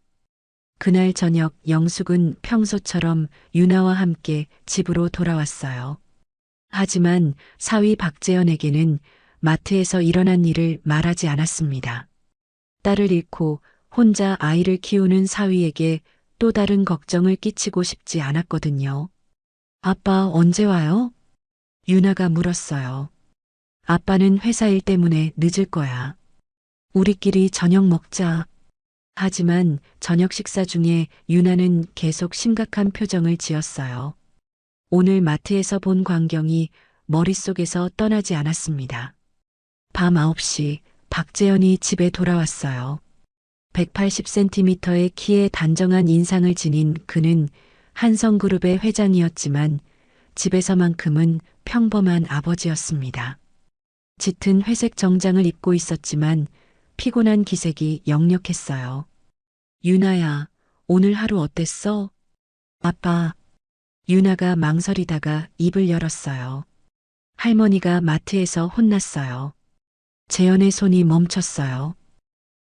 그날 저녁 영숙은 평소처럼 유나와 함께 집으로 돌아왔어요. 하지만 사위 박재현에게는 마트에서 일어난 일을 말하지 않았습니다. 딸을 잃고 혼자 아이를 키우는 사위에게 또 다른 걱정을 끼치고 싶지 않았거든요. 아빠 언제 와요? 유나가 물었어요. 아빠는 회사 일 때문에 늦을 거야. 우리끼리 저녁 먹자. 하지만 저녁 식사 중에 유나는 계속 심각한 표정을 지었어요. 오늘 마트에서 본 광경이 머릿속에서 떠나지 않았습니다. 밤 9시 박재현이 집에 돌아왔어요. 180cm의 키에 단정한 인상을 지닌 그는 한성그룹의 회장이었지만 집에서만큼은 평범한 아버지였습니다. 짙은 회색 정장을 입고 있었지만 피곤한 기색이 역력했어요. 유나야, 오늘 하루 어땠어? 아빠. 유나가 망설이다가 입을 열었어요. 할머니가 마트에서 혼났어요. 재현의 손이 멈췄어요.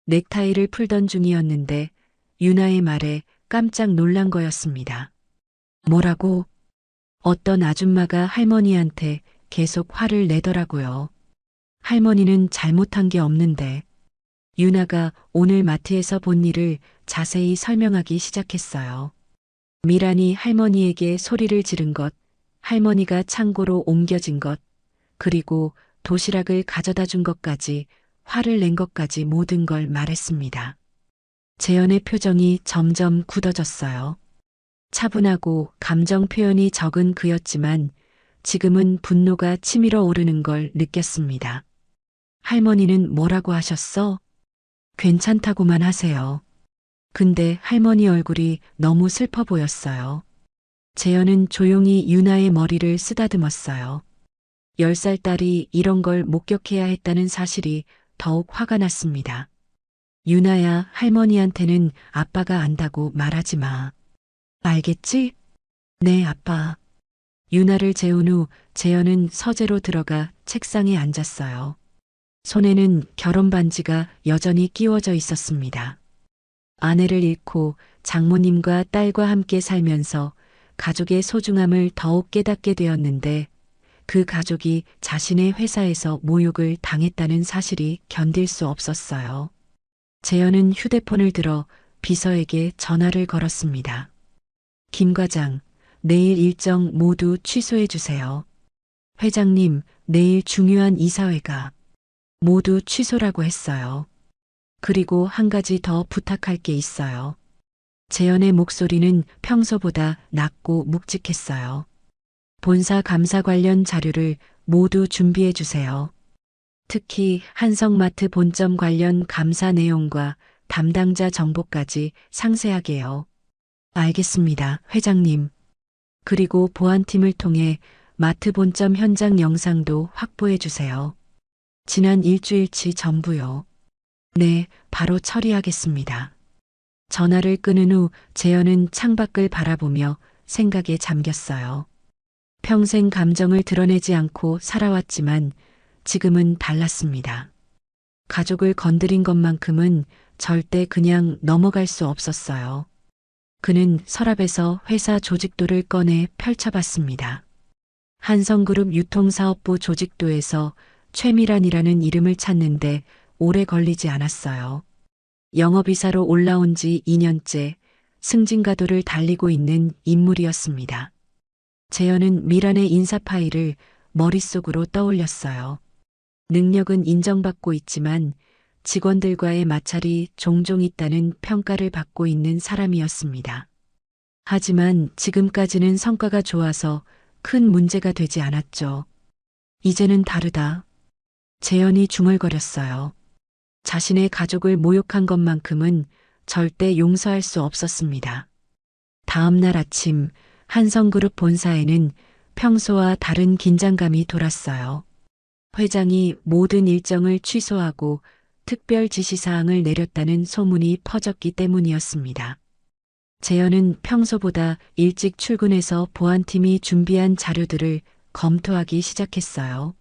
넥타이를 풀던 중이었는데 유나의 말에 깜짝 놀란 거였습니다. 뭐라고? 어떤 아줌마가 할머니한테 계속 화를 내더라고요. 할머니는 잘못한 게 없는데. 유나가 오늘 마트에서 본 일을 자세히 설명하기 시작했어요. 미란이 할머니에게 소리를 지른 것, 할머니가 창고로 옮겨진 것, 그리고 도시락을 가져다 준 것까지, 화를 낸 것까지 모든 걸 말했습니다. 재현의 표정이 점점 굳어졌어요. 차분하고 감정 표현이 적은 그였지만 지금은 분노가 치밀어 오르는 걸 느꼈습니다. 할머니는 뭐라고 하셨어? 괜찮다고만 하세요. 근데 할머니 얼굴이 너무 슬퍼 보였어요. 재현은 조용히 유나의 머리를 쓰다듬었어요. 10살 딸이 이런 걸 목격해야 했다는 사실이 더욱 화가 났습니다. 유나야, 할머니한테는 아빠가 안다고 말하지 마. 알겠지? 네, 아빠. 유나를 재운 후 재현은 서재로 들어가 책상에 앉았어요. 손에는 결혼 반지가 여전히 끼워져 있었습니다. 아내를 잃고 장모님과 딸과 함께 살면서 가족의 소중함을 더욱 깨닫게 되었는데 그 가족이 자신의 회사에서 모욕을 당했다는 사실이 견딜 수 없었어요. 재현은 휴대폰을 들어 비서에게 전화를 걸었습니다. 김 과장, 내일 일정 모두 취소해 주세요. 회장님, 내일 중요한 이사회가 모두 취소라고 했어요. 그리고 한 가지 더 부탁할 게 있어요. 재현의 목소리는 평소보다 낮고 묵직했어요. 본사 감사 관련 자료를 모두 준비해 주세요. 특히 한성마트 본점 관련 감사 내용과 담당자 정보까지 상세하게요. 알겠습니다, 회장님. 그리고 보안팀을 통해 마트 본점 현장 영상도 확보해 주세요. 지난 일주일치 전부요. 네, 바로 처리하겠습니다. 전화를 끊은 후 재현은 창밖을 바라보며 생각에 잠겼어요. 평생 감정을 드러내지 않고 살아왔지만 지금은 달랐습니다. 가족을 건드린 것만큼은 절대 그냥 넘어갈 수 없었어요. 그는 서랍에서 회사 조직도를 꺼내 펼쳐봤습니다. 한성그룹 유통사업부 조직도에서 최미란이라는 이름을 찾는데 오래 걸리지 않았어요. 영업이사로 올라온 지 2년째 승진가도를 달리고 있는 인물이었습니다. 재현은 미란의 인사 파일을 머릿속으로 떠올렸어요. 능력은 인정받고 있지만 직원들과의 마찰이 종종 있다는 평가를 받고 있는 사람이었습니다. 하지만 지금까지는 성과가 좋아서 큰 문제가 되지 않았죠. 이제는 다르다. 재현이 중얼거렸어요. 자신의 가족을 모욕한 것만큼은 절대 용서할 수 없었습니다. 다음 날 아침 한성그룹 본사에는 평소와 다른 긴장감이 돌았어요. 회장이 모든 일정을 취소하고 특별 지시사항을 내렸다는 소문이 퍼졌기 때문이었습니다. 재현은 평소보다 일찍 출근해서 보안팀이 준비한 자료들을 검토하기 시작했어요.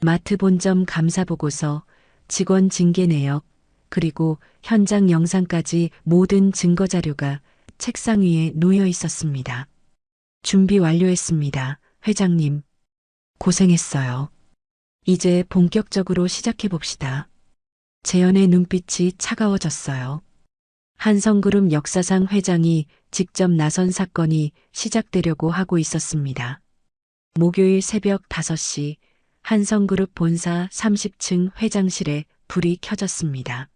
마트 본점 감사 보고서, 직원 징계 내역, 그리고 현장 영상까지 모든 증거 자료가 책상 위에 놓여 있었습니다. 준비 완료했습니다, 회장님. 고생했어요. 이제 본격적으로 시작해 봅시다. 재현의 눈빛이 차가워졌어요. 한성그룹 역사상 회장이 직접 나선 사건이 시작되려고 하고 있었습니다. 목요일 새벽 5시 한성그룹 본사 30층 회장실에 불이 켜졌습니다.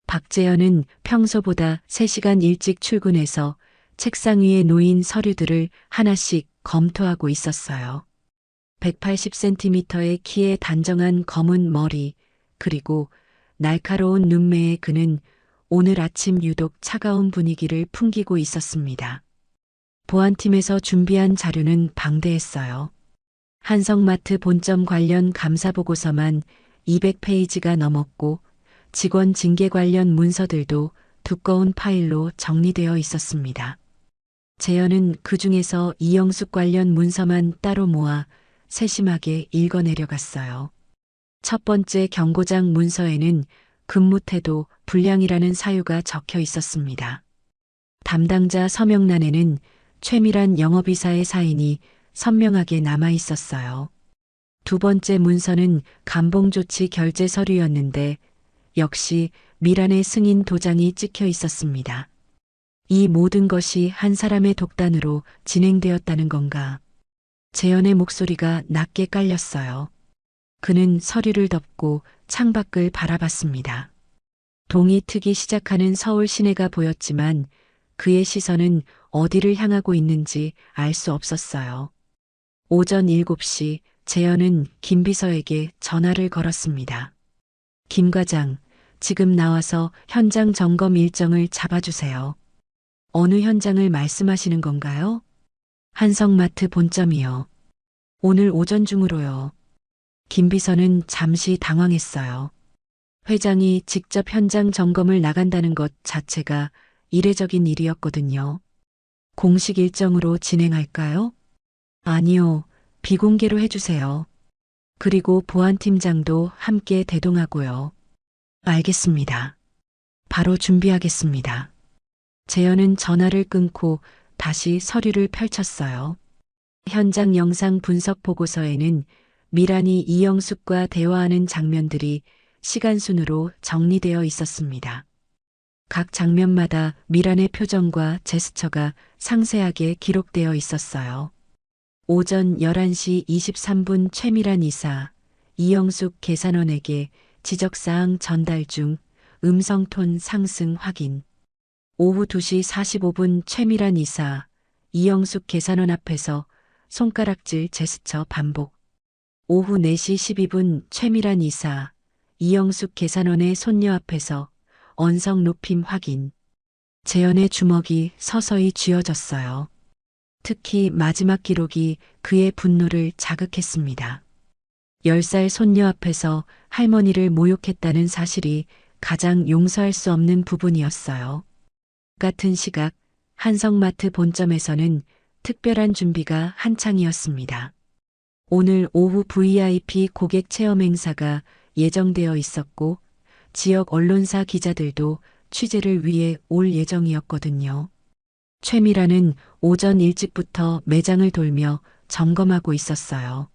박재현은 평소보다 3시간 일찍 출근해서 책상 위에 놓인 서류들을 하나씩 검토하고 있었어요. 180cm의 키에 단정한 검은 머리, 그리고 날카로운 눈매의 그는 오늘 아침 유독 차가운 분위기를 풍기고 있었습니다. 보안팀에서 준비한 자료는 방대했어요. 한성마트 본점 관련 감사 보고서만 200페이지가 넘었고 직원 징계 관련 문서들도 두꺼운 파일로 정리되어 있었습니다. 재현은 그 중에서 이영숙 관련 문서만 따로 모아 세심하게 읽어내려갔어요. 첫 번째 경고장 문서에는 근무 태도 불량이라는 사유가 적혀 있었습니다. 담당자 서명란에는 최미란 영업이사의 사인이 선명하게 남아 있었어요. 두 번째 문서는 감봉조치 결제 서류였는데 역시 미란의 승인 도장이 찍혀 있었습니다. 이 모든 것이 한 사람의 독단으로 진행되었다는 건가? 재현의 목소리가 낮게 깔렸어요. 그는 서류를 덮고 창밖을 바라봤습니다. 동이 트기 시작하는 서울 시내가 보였지만 그의 시선은 어디를 향하고 있는지 알 수 없었어요. 오전 7시 재현은 김 비서에게 전화를 걸었습니다. 김 과장, 지금 나와서 현장 점검 일정을 잡아주세요. 어느 현장을 말씀하시는 건가요? 한성마트 본점이요. 오늘 오전 중으로요. 김 비서는 잠시 당황했어요. 회장이 직접 현장 점검을 나간다는 것 자체가 이례적인 일이었거든요. 공식 일정으로 진행할까요? 아니요, 비공개로 해주세요. 그리고 보안팀장도 함께 대동하고요. 알겠습니다. 바로 준비하겠습니다. 재현은 전화를 끊고 다시 서류를 펼쳤어요. 현장 영상 분석 보고서에는 미란이 이영숙과 대화하는 장면들이 시간순으로 정리되어 있었습니다. 각 장면마다 미란의 표정과 제스처가 상세하게 기록되어 있었어요. 오전 11시 23분 최미란 이사, 이영숙 계산원에게 지적사항 전달 중 음성톤 상승 확인. 오후 2시 45분 최미란 이사, 이영숙 계산원 앞에서 손가락질 제스처 반복. 오후 4시 12분 최미란 이사, 이영숙 계산원의 손녀 앞에서 언성 높임 확인. 재현의 주먹이 서서히 쥐어졌어요. 특히 마지막 기록이 그의 분노를 자극했습니다. 10살 손녀 앞에서 할머니를 모욕했다는 사실이 가장 용서할 수 없는 부분이었어요. 같은 시각 한성마트 본점에서는 특별한 준비가 한창이었습니다. 오늘 오후 VIP 고객 체험 행사가 예정되어 있었고 지역 언론사 기자들도 취재를 위해 올 예정이었거든요. 최미라는 오전 일찍부터 매장을 돌며 점검하고 있었어요.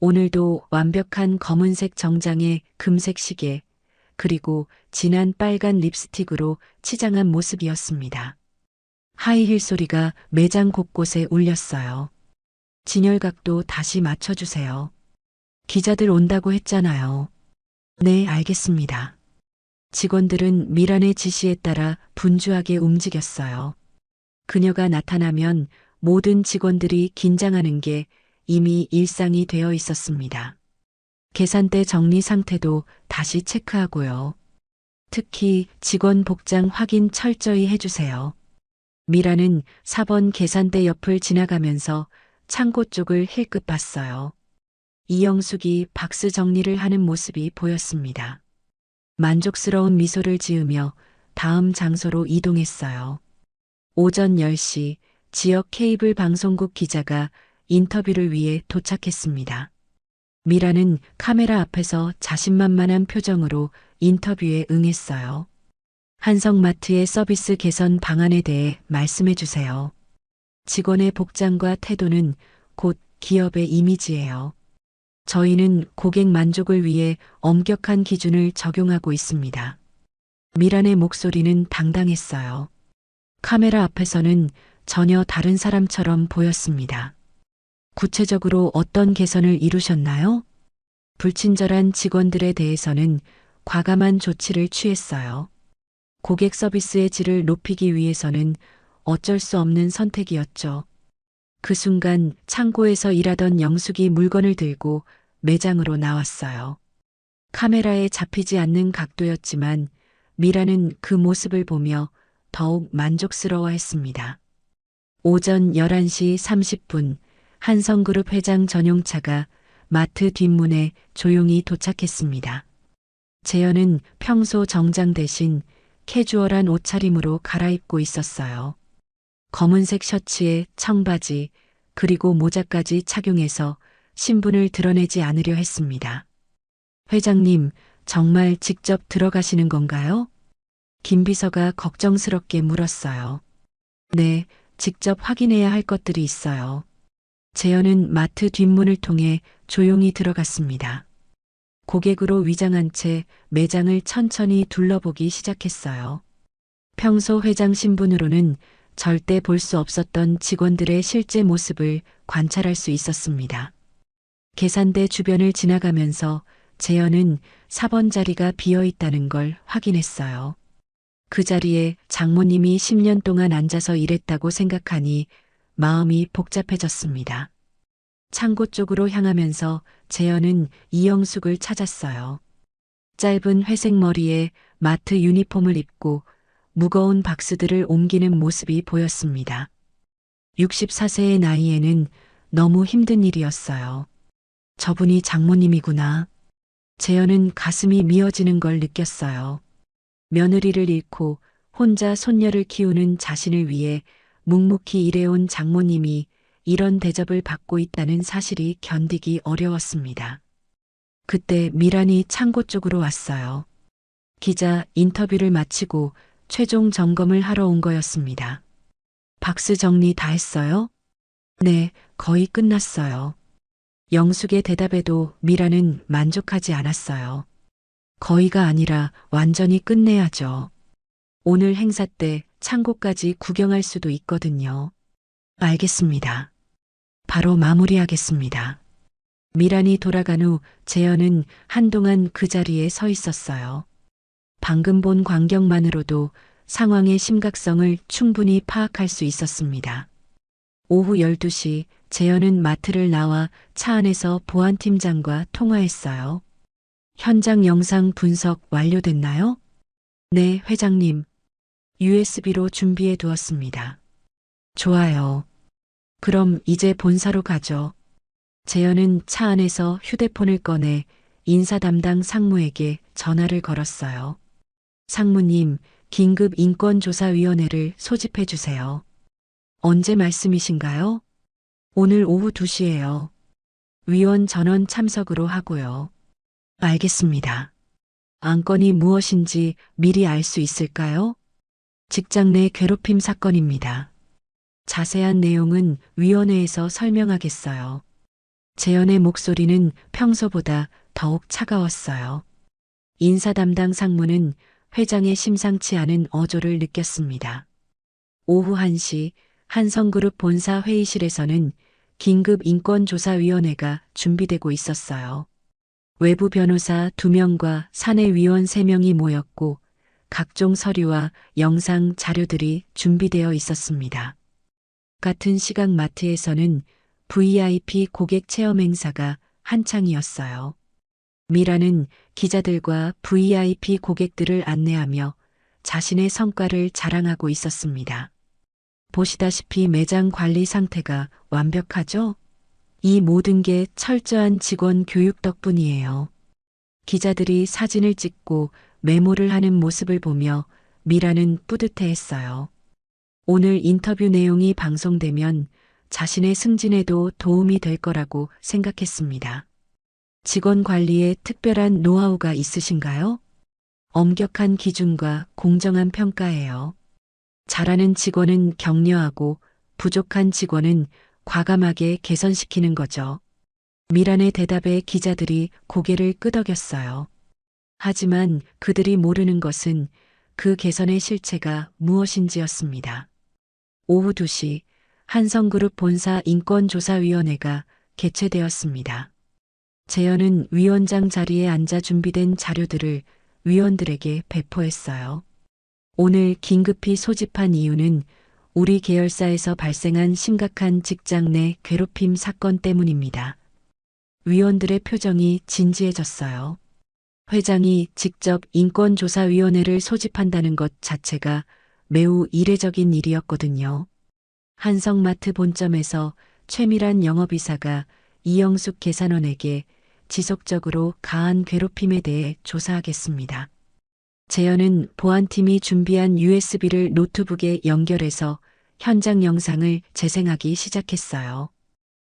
오늘도 완벽한 검은색 정장에 금색 시계, 그리고 진한 빨간 립스틱으로 치장한 모습이었습니다. 하이힐 소리가 매장 곳곳에 울렸어요. 진열각도 다시 맞춰주세요. 기자들 온다고 했잖아요. 네, 알겠습니다. 직원들은 미란의 지시에 따라 분주하게 움직였어요. 그녀가 나타나면 모든 직원들이 긴장하는 게 이미 일상이 되어 있었습니다. 계산대 정리 상태도 다시 체크하고요. 특히 직원 복장 확인 철저히 해주세요. 미라는 4번 계산대 옆을 지나가면서 창고 쪽을 힐끗 봤어요. 이영숙이 박스 정리를 하는 모습이 보였습니다. 만족스러운 미소를 지으며 다음 장소로 이동했어요. 오전 10시 지역 케이블 방송국 기자가 인터뷰를 위해 도착했습니다. 미라는 카메라 앞에서 자신만만한 표정으로 인터뷰에 응했어요. 한성마트의 서비스 개선 방안에 대해 말씀해 주세요. 직원의 복장과 태도는 곧 기업의 이미지예요. 저희는 고객 만족을 위해 엄격한 기준을 적용하고 있습니다. 미란의 목소리는 당당했어요. 카메라 앞에서는 전혀 다른 사람처럼 보였습니다. 구체적으로 어떤 개선을 이루셨나요? 불친절한 직원들에 대해서는 과감한 조치를 취했어요. 고객 서비스의 질을 높이기 위해서는 어쩔 수 없는 선택이었죠. 그 순간 창고에서 일하던 영숙이 물건을 들고 매장으로 나왔어요. 카메라에 잡히지 않는 각도였지만 미라는 그 모습을 보며 더욱 만족스러워했습니다. 오전 11시 30분 한성그룹 회장 전용차가 마트 뒷문에 조용히 도착했습니다. 재현은 평소 정장 대신 캐주얼한 옷차림으로 갈아입고 있었어요. 검은색 셔츠에 청바지 그리고 모자까지 착용해서 신분을 드러내지 않으려 했습니다. 회장님, 정말 직접 들어가시는 건가요? 김 비서가 걱정스럽게 물었어요. 네, 직접 확인해야 할 것들이 있어요. 재현은 마트 뒷문을 통해 조용히 들어갔습니다. 고객으로 위장한 채 매장을 천천히 둘러보기 시작했어요. 평소 회장 신분으로는 절대 볼 수 없었던 직원들의 실제 모습을 관찰할 수 있었습니다. 계산대 주변을 지나가면서 재현은 4번 자리가 비어 있다는 걸 확인했어요. 그 자리에 장모님이 10년 동안 앉아서 일했다고 생각하니 마음이 복잡해졌습니다. 창고 쪽으로 향하면서 재현은 이영숙을 찾았어요. 짧은 회색 머리에 마트 유니폼을 입고 무거운 박스들을 옮기는 모습이 보였습니다. 64세의 나이에는 너무 힘든 일이었어요. 저분이 장모님이구나. 재현은 가슴이 미어지는 걸 느꼈어요. 며느리를 잃고 혼자 손녀를 키우는 자신을 위해 묵묵히 일해온 장모님이 이런 대접을 받고 있다는 사실이 견디기 어려웠습니다. 그때 미란이 창고 쪽으로 왔어요. 기자 인터뷰를 마치고 최종 점검을 하러 온 거였습니다. 박스 정리 다 했어요? 네, 거의 끝났어요. 영숙의 대답에도 미란은 만족하지 않았어요. 거의가 아니라 완전히 끝내야죠. 오늘 행사 때 창고까지 구경할 수도 있거든요. 알겠습니다. 바로 마무리하겠습니다. 미란이 돌아간 후 재현은 한동안 그 자리에 서 있었어요. 방금 본 광경만으로도 상황의 심각성을 충분히 파악할 수 있었습니다. 오후 12시 재현은 마트를 나와 차 안에서 보안팀장과 통화했어요. 현장 영상 분석 완료됐나요? 네, 회장님. USB로 준비해 두었습니다. 좋아요. 그럼 이제 본사로 가죠. 재현은 차 안에서 휴대폰을 꺼내 인사 담당 상무에게 전화를 걸었어요. 상무님, 긴급 인권조사위원회를 소집해 주세요. 언제 말씀이신가요? 오늘 오후 2시에요. 위원 전원 참석으로 하고요. 알겠습니다. 안건이 무엇인지 미리 알 수 있을까요? 직장 내 괴롭힘 사건입니다. 자세한 내용은 위원회에서 설명하겠어요. 재현의 목소리는 평소보다 더욱 차가웠어요. 인사 담당 상무는 회장의 심상치 않은 어조를 느꼈습니다. 오후 1시 한성그룹 본사 회의실에서는 긴급 인권조사위원회가 준비되고 있었어요. 외부 변호사 2명과 사내 위원 3명이 모였고 각종 서류와 영상 자료들이 준비되어 있었습니다. 같은 시각 마트에서는 VIP 고객 체험 행사가 한창이었어요. 미라는 기자들과 VIP 고객들을 안내하며 자신의 성과를 자랑하고 있었습니다. 보시다시피 매장 관리 상태가 완벽하죠? 이 모든 게 철저한 직원 교육 덕분이에요. 기자들이 사진을 찍고 메모를 하는 모습을 보며 미라는 뿌듯해했어요. 오늘 인터뷰 내용이 방송되면 자신의 승진에도 도움이 될 거라고 생각했습니다. 직원 관리에 특별한 노하우가 있으신가요? 엄격한 기준과 공정한 평가예요. 잘하는 직원은 격려하고 부족한 직원은 과감하게 개선시키는 거죠. 미란의 대답에 기자들이 고개를 끄덕였어요. 하지만 그들이 모르는 것은 그 개선의 실체가 무엇인지였습니다. 오후 2시 한성그룹 본사 인권조사위원회가 개최되었습니다. 재현은 위원장 자리에 앉아 준비된 자료들을 위원들에게 배포했어요. 오늘 긴급히 소집한 이유는 우리 계열사에서 발생한 심각한 직장 내 괴롭힘 사건 때문입니다. 위원들의 표정이 진지해졌어요. 회장이 직접 인권조사위원회를 소집한다는 것 자체가 매우 이례적인 일이었거든요. 한성마트 본점에서 최미란 영업이사가 이영숙 계산원에게 지속적으로 가한 괴롭힘에 대해 조사하겠습니다. 재현은 보안팀이 준비한 USB를 노트북에 연결해서 현장 영상을 재생하기 시작했어요.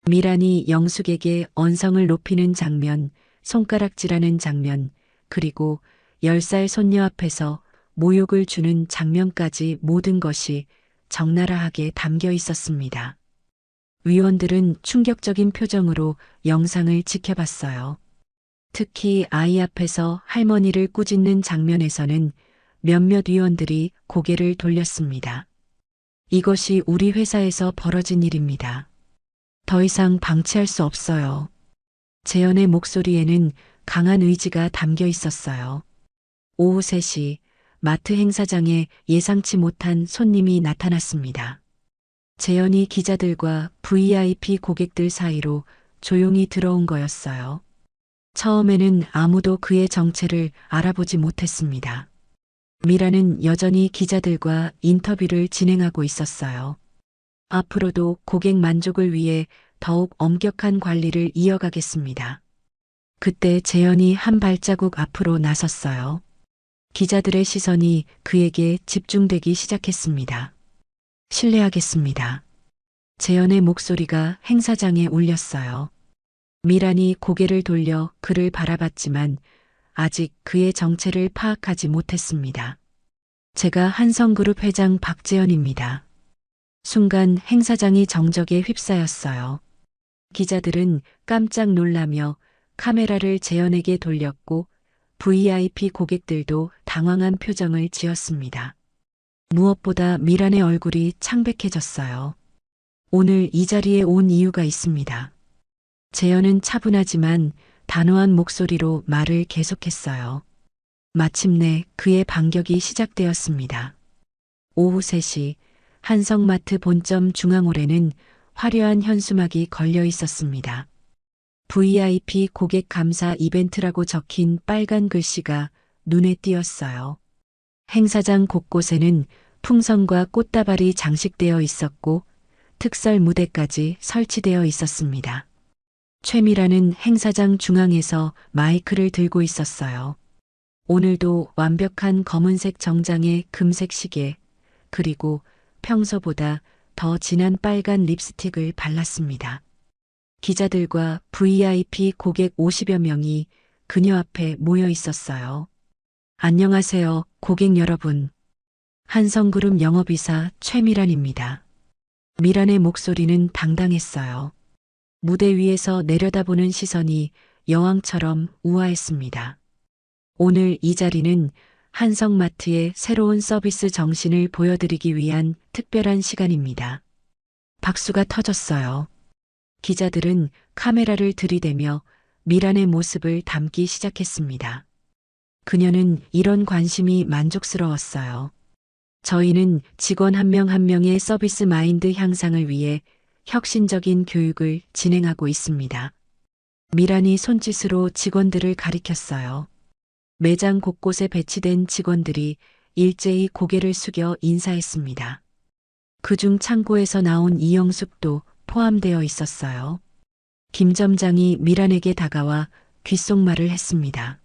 미란이 영숙에게 언성을 높이는 장면, 손가락질하는 장면, 그리고 10살 손녀 앞에서 모욕을 주는 장면까지 모든 것이 적나라하게 담겨 있었습니다. 위원들은 충격적인 표정으로 영상을 지켜봤어요. 특히 아이 앞에서 할머니를 꾸짖는 장면에서는 몇몇 위원들이 고개를 돌렸습니다. 이것이 우리 회사에서 벌어진 일입니다. 더 이상 방치할 수 없어요. 재현의 목소리에는 강한 의지가 담겨 있었어요. 오후 3시 마트 행사장에 예상치 못한 손님이 나타났습니다. 재현이 기자들과 VIP 고객들 사이로 조용히 들어온 거였어요. 처음에는 아무도 그의 정체를 알아보지 못했습니다. 미라는 여전히 기자들과 인터뷰를 진행하고 있었어요. 앞으로도 고객 만족을 위해 더욱 엄격한 관리를 이어가겠습니다. 그때 재현이 한 발자국 앞으로 나섰어요. 기자들의 시선이 그에게 집중되기 시작했습니다. 실례하겠습니다. 재현의 목소리가 행사장에 울렸어요. 미란이 고개를 돌려 그를 바라봤지만 아직 그의 정체를 파악하지 못했습니다. 제가 한성그룹 회장 박재현입니다. 순간 행사장이 정적에 휩싸였어요. 기자들은 깜짝 놀라며 카메라를 재현에게 돌렸고 VIP 고객들도 당황한 표정을 지었습니다. 무엇보다 미란의 얼굴이 창백해졌어요. 오늘 이 자리에 온 이유가 있습니다. 재현은 차분하지만 단호한 목소리로 말을 계속했어요. 마침내 그의 반격이 시작되었습니다. 오후 3시 한성마트 본점 중앙홀에는 화려한 현수막이 걸려 있었습니다. VIP 고객 감사 이벤트라고 적힌 빨간 글씨가 눈에 띄었어요. 행사장 곳곳에는 풍선과 꽃다발이 장식되어 있었고 특설 무대까지 설치되어 있었습니다. 최미라는 행사장 중앙에서 마이크를 들고 있었어요. 오늘도 완벽한 검은색 정장에 금색 시계, 그리고 평소보다 더 진한 빨간 립스틱을 발랐습니다. 기자들과 VIP 고객 50여 명이 그녀 앞에 모여 있었어요. 안녕하세요, 고객 여러분. 한성그룹 영업이사 최미란입니다. 미란의 목소리는 당당했어요. 무대 위에서 내려다보는 시선이 여왕처럼 우아했습니다. 오늘 이 자리는 한성마트의 새로운 서비스 정신을 보여드리기 위한 특별한 시간입니다. 박수가 터졌어요. 기자들은 카메라를 들이대며 미란의 모습을 담기 시작했습니다. 그녀는 이런 관심이 만족스러웠어요. 저희는 직원 한 명 한 명의 서비스 마인드 향상을 위해 혁신적인 교육을 진행하고 있습니다. 미란이 손짓으로 직원들을 가리켰어요. 매장 곳곳에 배치된 직원들이 일제히 고개를 숙여 인사했습니다. 그중 창고에서 나온 이영숙도 포함되어 있었어요. 김 점장이 미란에게 다가와 귓속말을 했습니다.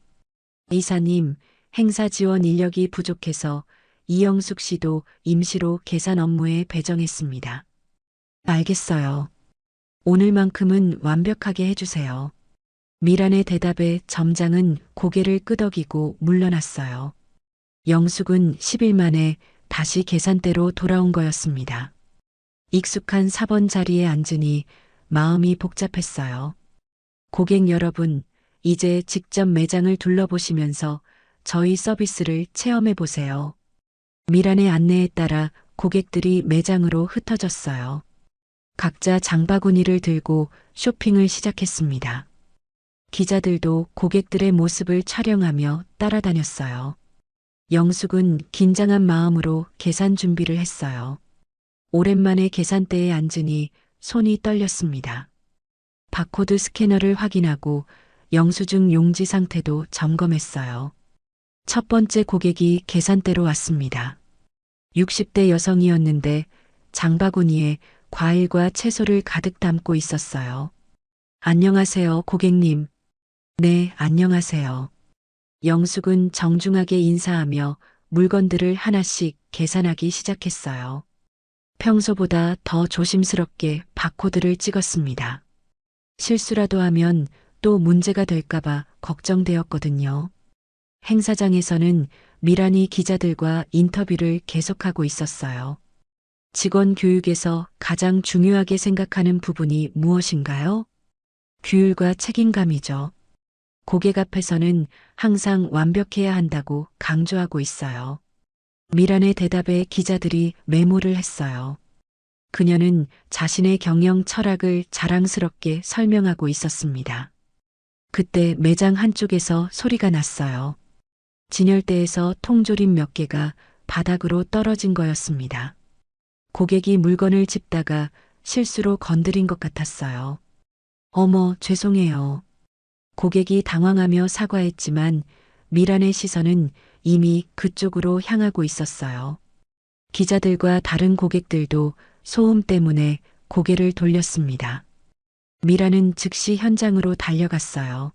이사님, 행사 지원 인력이 부족해서 이영숙 씨도 임시로 계산 업무에 배정했습니다. 알겠어요. 오늘만큼은 완벽하게 해주세요. 미란의 대답에 점장은 고개를 끄덕이고 물러났어요. 영숙은 10일 만에 다시 계산대로 돌아온 거였습니다. 익숙한 4번 자리에 앉으니 마음이 복잡했어요. 고객 여러분, 이제 직접 매장을 둘러보시면서 저희 서비스를 체험해 보세요. 미란의 안내에 따라 고객들이 매장으로 흩어졌어요. 각자 장바구니를 들고 쇼핑을 시작했습니다. 기자들도 고객들의 모습을 촬영하며 따라다녔어요. 영숙은 긴장한 마음으로 계산 준비를 했어요. 오랜만에 계산대에 앉으니 손이 떨렸습니다. 바코드 스캐너를 확인하고 영수증 용지 상태도 점검했어요. 첫 번째 고객이 계산대로 왔습니다. 60대 여성이었는데 장바구니에 과일과 채소를 가득 담고 있었어요. 안녕하세요, 고객님. 네, 안녕하세요. 영숙은 정중하게 인사하며 물건들을 하나씩 계산하기 시작했어요. 평소보다 더 조심스럽게 바코드를 찍었습니다. 실수라도 하면 또 문제가 될까봐 걱정되었거든요. 행사장에서는 미란이 기자들과 인터뷰를 계속하고 있었어요. 직원 교육에서 가장 중요하게 생각하는 부분이 무엇인가요? 규율과 책임감이죠. 고객 앞에서는 항상 완벽해야 한다고 강조하고 있어요. 미란의 대답에 기자들이 메모를 했어요. 그녀는 자신의 경영 철학을 자랑스럽게 설명하고 있었습니다. 그때 매장 한쪽에서 소리가 났어요. 진열대에서 통조림 몇 개가 바닥으로 떨어진 거였습니다. 고객이 물건을 짚다가 실수로 건드린 것 같았어요. 어머, 죄송해요. 고객이 당황하며 사과했지만 미란의 시선은 이미 그쪽으로 향하고 있었어요. 기자들과 다른 고객들도 소음 때문에 고개를 돌렸습니다. 미란은 즉시 현장으로 달려갔어요.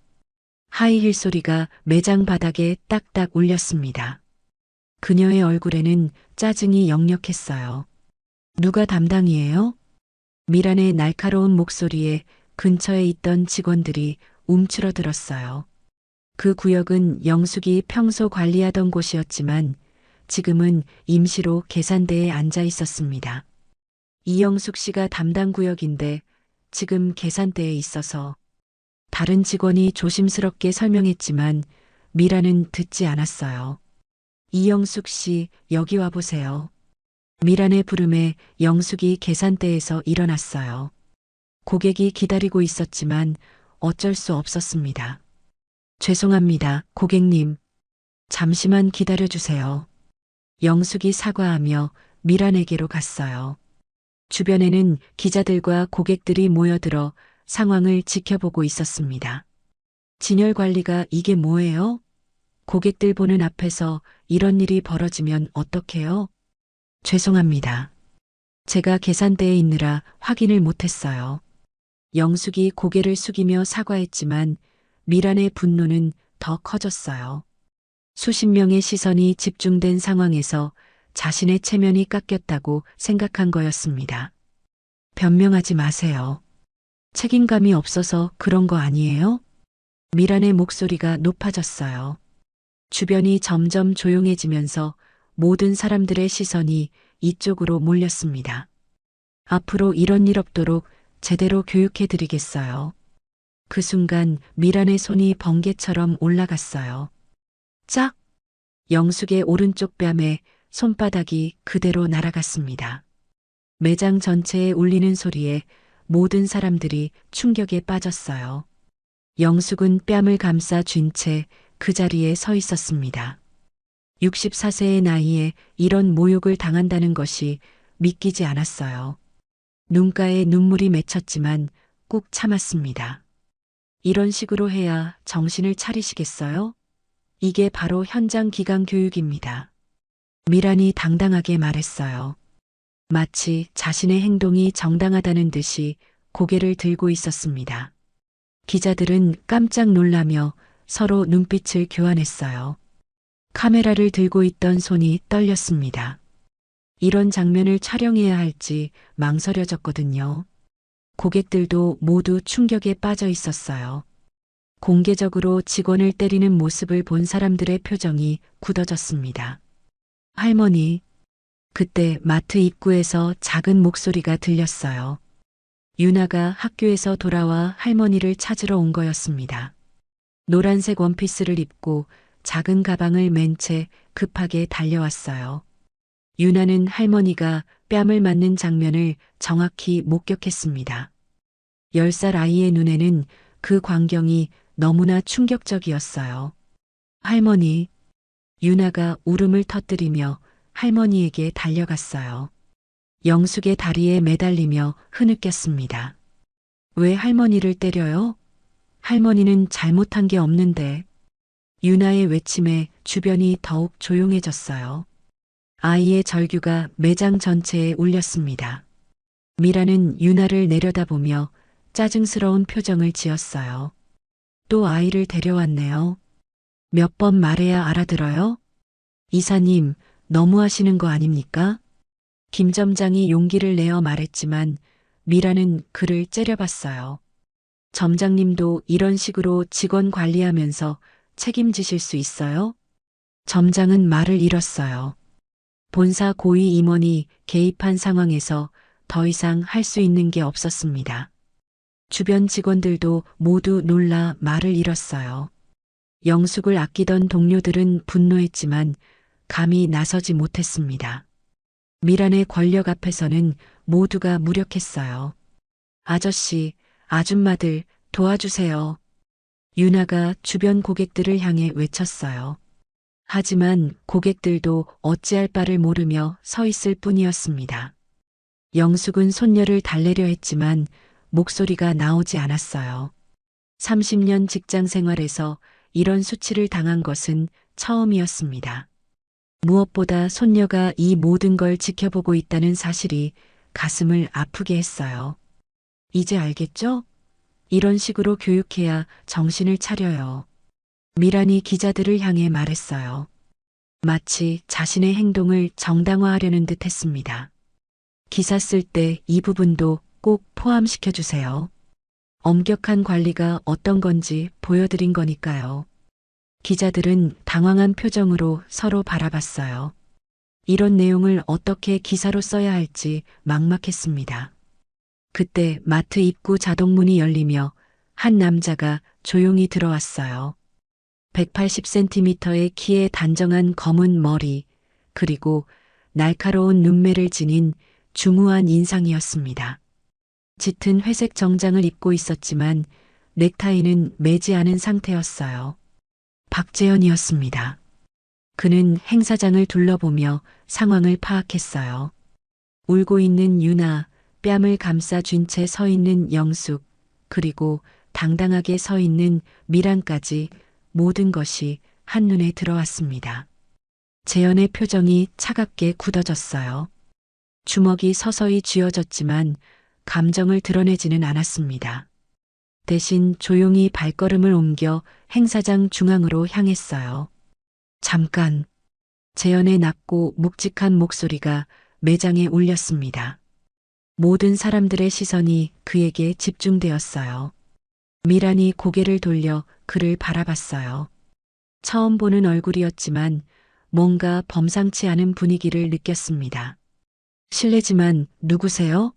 하이힐 소리가 매장 바닥에 딱딱 울렸습니다. 그녀의 얼굴에는 짜증이 역력했어요. 누가 담당이에요? 미란의 날카로운 목소리에 근처에 있던 직원들이 움츠러들었어요. 그 구역은 영숙이 평소 관리하던 곳이었지만 지금은 임시로 계산대에 앉아 있었습니다. 이영숙 씨가 담당 구역인데 지금 계산대에 있어서 다른 직원이 조심스럽게 설명했지만 미란은 듣지 않았어요. 이영숙 씨, 여기 와보세요. 미란의 부름에 영숙이 계산대에서 일어났어요. 고객이 기다리고 있었지만 어쩔 수 없었습니다. 죄송합니다, 고객님. 잠시만 기다려주세요. 영숙이 사과하며 미란에게로 갔어요. 주변에는 기자들과 고객들이 모여들어 상황을 지켜보고 있었습니다. 진열 관리가 이게 뭐예요? 고객들 보는 앞에서 이런 일이 벌어지면 어떡해요? 죄송합니다. 제가 계산대에 있느라 확인을 못했어요. 영숙이 고개를 숙이며 사과했지만 미란의 분노는 더 커졌어요. 수십 명의 시선이 집중된 상황에서 자신의 체면이 깎였다고 생각한 거였습니다. 변명하지 마세요. 책임감이 없어서 그런 거 아니에요? 미란의 목소리가 높아졌어요. 주변이 점점 조용해지면서 모든 사람들의 시선이 이쪽으로 몰렸습니다. 앞으로 이런 일 없도록 제대로 교육해 드리겠어요. 그 순간 미란의 손이 번개처럼 올라갔어요. 짝! 영숙의 오른쪽 뺨에 손바닥이 그대로 날아갔습니다. 매장 전체에 울리는 소리에 모든 사람들이 충격에 빠졌어요. 영숙은 뺨을 감싸 쥔 채 그 자리에 서 있었습니다. 64세의 나이에 이런 모욕을 당한다는 것이 믿기지 않았어요. 눈가에 눈물이 맺혔지만 꾹 참았습니다. 이런 식으로 해야 정신을 차리시겠어요? 이게 바로 현장 기강 교육입니다. 미란이 당당하게 말했어요. 마치 자신의 행동이 정당하다는 듯이 고개를 들고 있었습니다. 기자들은 깜짝 놀라며 서로 눈빛을 교환했어요. 카메라를 들고 있던 손이 떨렸습니다. 이런 장면을 촬영해야 할지 망설여졌거든요. 고객들도 모두 충격에 빠져 있었어요. 공개적으로 직원을 때리는 모습을 본 사람들의 표정이 굳어졌습니다. 할머니, 그때 마트 입구에서 작은 목소리가 들렸어요. 유나가 학교에서 돌아와 할머니를 찾으러 온 거였습니다. 노란색 원피스를 입고 작은 가방을 맨 채 급하게 달려왔어요. 유나는 할머니가 뺨을 맞는 장면을 정확히 목격했습니다. 10살 아이의 눈에는 그 광경이 너무나 충격적이었어요. 할머니, 유나가 울음을 터뜨리며 할머니에게 달려갔어요. 영숙의 다리에 매달리며 흐느꼈습니다. 왜 할머니를 때려요? 할머니는 잘못한 게 없는데. 유나의 외침에 주변이 더욱 조용해졌어요. 아이의 절규가 매장 전체에 울렸습니다. 미라는 유나를 내려다보며 짜증스러운 표정을 지었어요. 또 아이를 데려왔네요. 몇 번 말해야 알아들어요? 이사님, 너무하시는 거 아닙니까? 김 점장이 용기를 내어 말했지만 미라는 그를 째려봤어요. 점장님도 이런 식으로 직원 관리하면서 책임지실 수 있어요? 점장은 말을 잃었어요. 본사 고위 임원이 개입한 상황에서 더 이상 할 수 있는 게 없었습니다. 주변 직원들도 모두 놀라 말을 잃었어요. 영숙을 아끼던 동료들은 분노했지만 감히 나서지 못했습니다. 미란의 권력 앞에서는 모두가 무력했어요. 아저씨, 아줌마들 도와주세요. 유나가 주변 고객들을 향해 외쳤어요. 하지만 고객들도 어찌할 바를 모르며 서 있을 뿐이었습니다. 영숙은 손녀를 달래려 했지만 목소리가 나오지 않았어요. 30년 직장 생활에서 이런 수치를 당한 것은 처음이었습니다. 무엇보다 손녀가 이 모든 걸 지켜보고 있다는 사실이 가슴을 아프게 했어요. 이제 알겠죠? 이런 식으로 교육해야 정신을 차려요. 미란이 기자들을 향해 말했어요. 마치 자신의 행동을 정당화하려는 듯 했습니다. 기사 쓸 때 이 부분도 꼭 포함시켜 주세요. 엄격한 관리가 어떤 건지 보여드린 거니까요. 기자들은 당황한 표정으로 서로 바라봤어요. 이런 내용을 어떻게 기사로 써야 할지 막막했습니다. 그때 마트 입구 자동문이 열리며 한 남자가 조용히 들어왔어요. 180cm의 키에 단정한 검은 머리, 그리고 날카로운 눈매를 지닌 중후한 인상이었습니다. 짙은 회색 정장을 입고 있었지만 넥타이는 매지 않은 상태였어요. 박재현이었습니다. 그는 행사장을 둘러보며 상황을 파악했어요. 울고 있는 유나, 뺨을 감싸 쥔 채 서 있는 영숙, 그리고 당당하게 서 있는 미란까지 모든 것이 한눈에 들어왔습니다. 재현의 표정이 차갑게 굳어졌어요. 주먹이 서서히 쥐어졌지만 감정을 드러내지는 않았습니다. 대신 조용히 발걸음을 옮겨 행사장 중앙으로 향했어요. 잠깐. 재현의 낮고 묵직한 목소리가 매장에 울렸습니다. 모든 사람들의 시선이 그에게 집중되었어요. 미란이 고개를 돌려 그를 바라봤어요. 처음 보는 얼굴이었지만 뭔가 범상치 않은 분위기를 느꼈습니다. 실례지만 누구세요?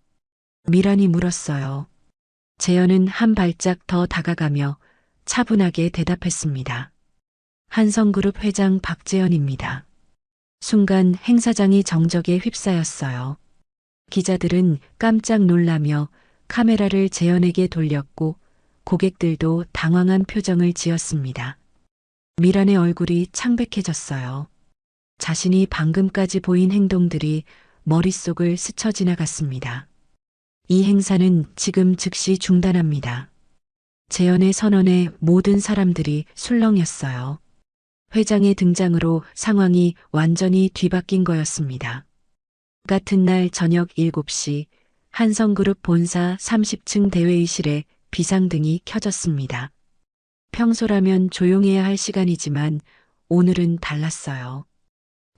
미란이 물었어요. 재현은 한 발짝 더 다가가며 차분하게 대답했습니다. 한성그룹 회장 박재현입니다. 순간 행사장이 정적에 휩싸였어요. 기자들은 깜짝 놀라며 카메라를 재현에게 돌렸고 고객들도 당황한 표정을 지었습니다. 미란의 얼굴이 창백해졌어요. 자신이 방금까지 보인 행동들이 머릿속을 스쳐 지나갔습니다. 이 행사는 지금 즉시 중단합니다. 재현의 선언에 모든 사람들이 술렁였어요. 회장의 등장으로 상황이 완전히 뒤바뀐 거였습니다. 같은 날 저녁 7시 한성그룹 본사 30층 대회의실에 비상등이 켜졌습니다. 평소라면 조용해야 할 시간이지만 오늘은 달랐어요.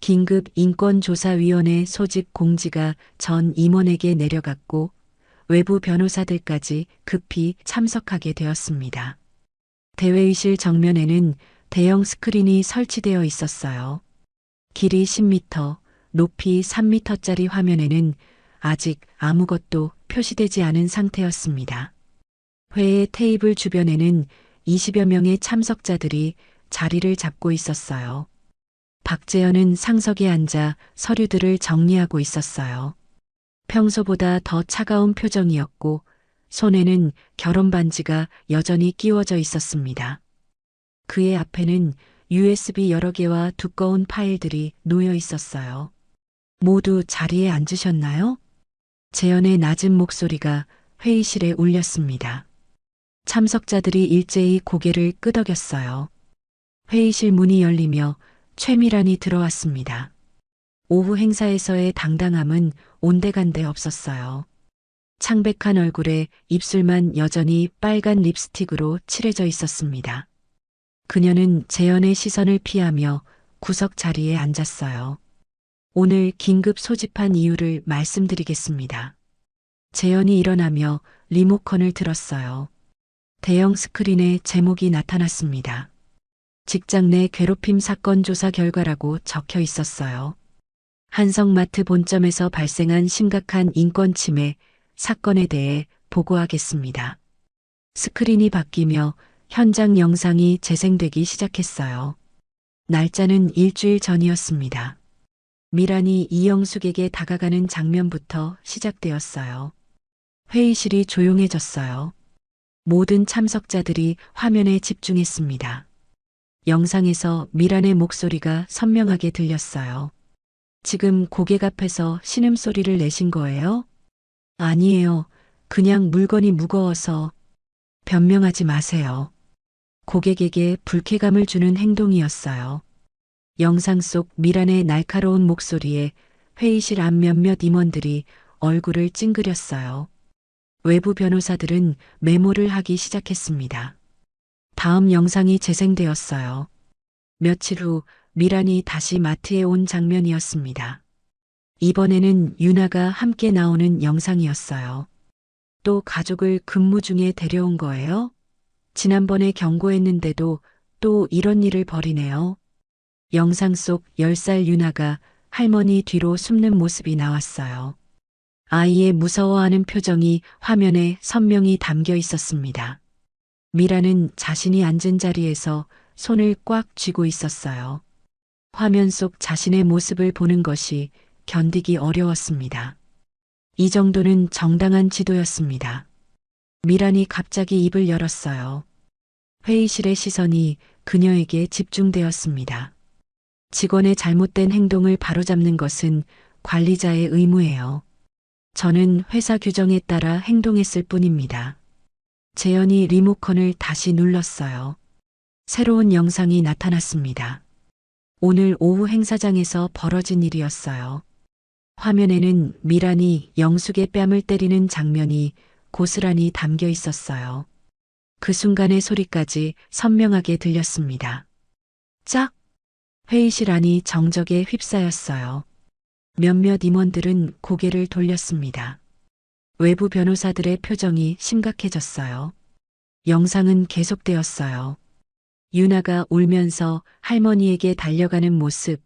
긴급 인권조사위원회 소집 공지가 전 임원에게 내려갔고 외부 변호사들까지 급히 참석하게 되었습니다. 대회의실 정면에는 대형 스크린이 설치되어 있었어요. 길이 10m, 높이 3m짜리 화면에는 아직 아무것도 표시되지 않은 상태였습니다. 회의 테이블 주변에는 20여 명의 참석자들이 자리를 잡고 있었어요. 박재현은 상석에 앉아 서류들을 정리하고 있었어요. 평소보다 더 차가운 표정이었고 손에는 결혼 반지가 여전히 끼워져 있었습니다. 그의 앞에는 USB 여러 개와 두꺼운 파일들이 놓여 있었어요. 모두 자리에 앉으셨나요? 재현의 낮은 목소리가 회의실에 울렸습니다. 참석자들이 일제히 고개를 끄덕였어요. 회의실 문이 열리며 최미란이 들어왔습니다. 오후 행사에서의 당당함은 온데간데 없었어요. 창백한 얼굴에 입술만 여전히 빨간 립스틱으로 칠해져 있었습니다. 그녀는 재현의 시선을 피하며 구석 자리에 앉았어요. 오늘 긴급 소집한 이유를 말씀드리겠습니다. 재현이 일어나며 리모컨을 들었어요. 대형 스크린에 제목이 나타났습니다. 직장 내 괴롭힘 사건 조사 결과라고 적혀 있었어요. 한성마트 본점에서 발생한 심각한 인권 침해 사건에 대해 보고하겠습니다. 스크린이 바뀌며 현장 영상이 재생되기 시작했어요. 날짜는 일주일 전이었습니다. 미란이 이영숙에게 다가가는 장면부터 시작되었어요. 회의실이 조용해졌어요. 모든 참석자들이 화면에 집중했습니다. 영상에서 미란의 목소리가 선명하게 들렸어요. 지금 고객 앞에서 신음소리를 내신 거예요? 아니에요. 그냥 물건이 무거워서. 변명하지 마세요. 고객에게 불쾌감을 주는 행동이었어요. 영상 속 미란의 날카로운 목소리에 회의실 앞 몇몇 임원들이 얼굴을 찡그렸어요. 외부 변호사들은 메모를 하기 시작했습니다. 다음 영상이 재생되었어요. 며칠 후 미란이 다시 마트에 온 장면이었습니다. 이번에는 유나가 함께 나오는 영상이었어요. 또 가족을 근무 중에 데려온 거예요? 지난번에 경고했는데도 또 이런 일을 벌이네요. 영상 속 10살 유나가 할머니 뒤로 숨는 모습이 나왔어요. 아이의 무서워하는 표정이 화면에 선명히 담겨 있었습니다. 미라는 자신이 앉은 자리에서 손을 꽉 쥐고 있었어요. 화면 속 자신의 모습을 보는 것이 견디기 어려웠습니다. 이 정도는 정당한 지도였습니다. 미란이 갑자기 입을 열었어요. 회의실의 시선이 그녀에게 집중되었습니다. 직원의 잘못된 행동을 바로잡는 것은 관리자의 의무예요. 저는 회사 규정에 따라 행동했을 뿐입니다. 재현이 리모컨을 다시 눌렀어요. 새로운 영상이 나타났습니다. 오늘 오후 행사장에서 벌어진 일이었어요. 화면에는 미란이 영숙의 뺨을 때리는 장면이 고스란히 담겨 있었어요. 그 순간의 소리까지 선명하게 들렸습니다. 짝! 회의실 안이 정적에 휩싸였어요. 몇몇 임원들은 고개를 돌렸습니다. 외부 변호사들의 표정이 심각해졌어요. 영상은 계속되었어요. 유나가 울면서 할머니에게 달려가는 모습,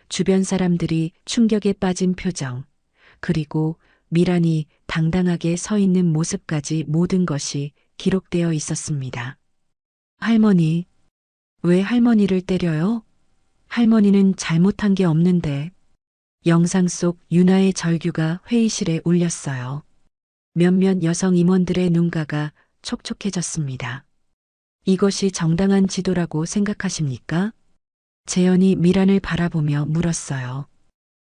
주변 사람들이 충격에 빠진 표정, 그리고 미란이 당당하게 서 있는 모습까지 모든 것이 기록되어 있었습니다. 할머니, 왜 할머니를 때려요? 할머니는 잘못한 게 없는데. 영상 속 유나의 절규가 회의실에 울렸어요. 몇몇 여성 임원들의 눈가가 촉촉해졌습니다. 이것이 정당한 지도라고 생각하십니까? 재현이 미란을 바라보며 물었어요.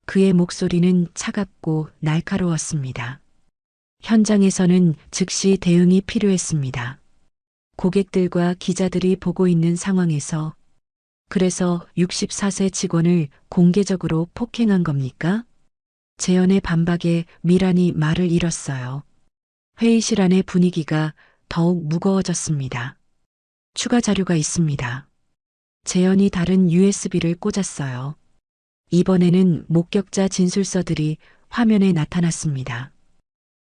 그의 목소리는 차갑고 날카로웠습니다. 현장에서는 즉시 대응이 필요했습니다. 고객들과 기자들이 보고 있는 상황에서 그래서 64세 직원을 공개적으로 폭행한 겁니까? 재현의 반박에 미란이 말을 잃었어요. 회의실 안의 분위기가 더욱 무거워졌습니다. 추가 자료가 있습니다. 재현이 다른 USB를 꽂았어요. 이번에는 목격자 진술서들이 화면에 나타났습니다.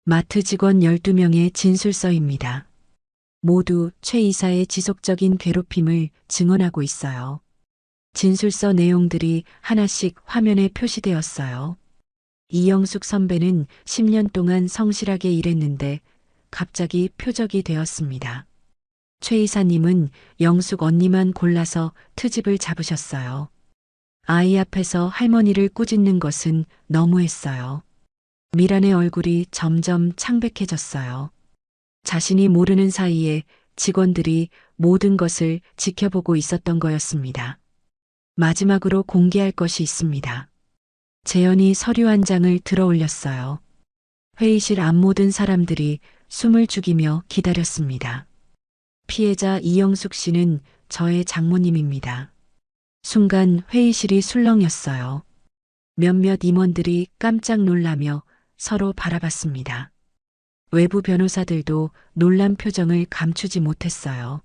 마트 직원 12명의 진술서입니다. 모두 최 이사의 지속적인 괴롭힘을 증언하고 있어요. 진술서 내용들이 하나씩 화면에 표시되었어요. 이영숙 선배는 10년 동안 성실하게 일했는데 갑자기 표적이 되었습니다. 최 이사님은 영숙 언니만 골라서 트집을 잡으셨어요. 아이 앞에서 할머니를 꾸짖는 것은 너무했어요. 미란의 얼굴이 점점 창백해졌어요. 자신이 모르는 사이에 직원들이 모든 것을 지켜보고 있었던 거였습니다. 마지막으로 공개할 것이 있습니다. 재현이 서류 한 장을 들어 올렸어요. 회의실 앞 모든 사람들이 숨을 죽이며 기다렸습니다. 피해자 이영숙 씨는 저의 장모님입니다. 순간 회의실이 술렁였어요. 몇몇 임원들이 깜짝 놀라며 서로 바라봤습니다. 외부 변호사들도 놀란 표정을 감추지 못했어요.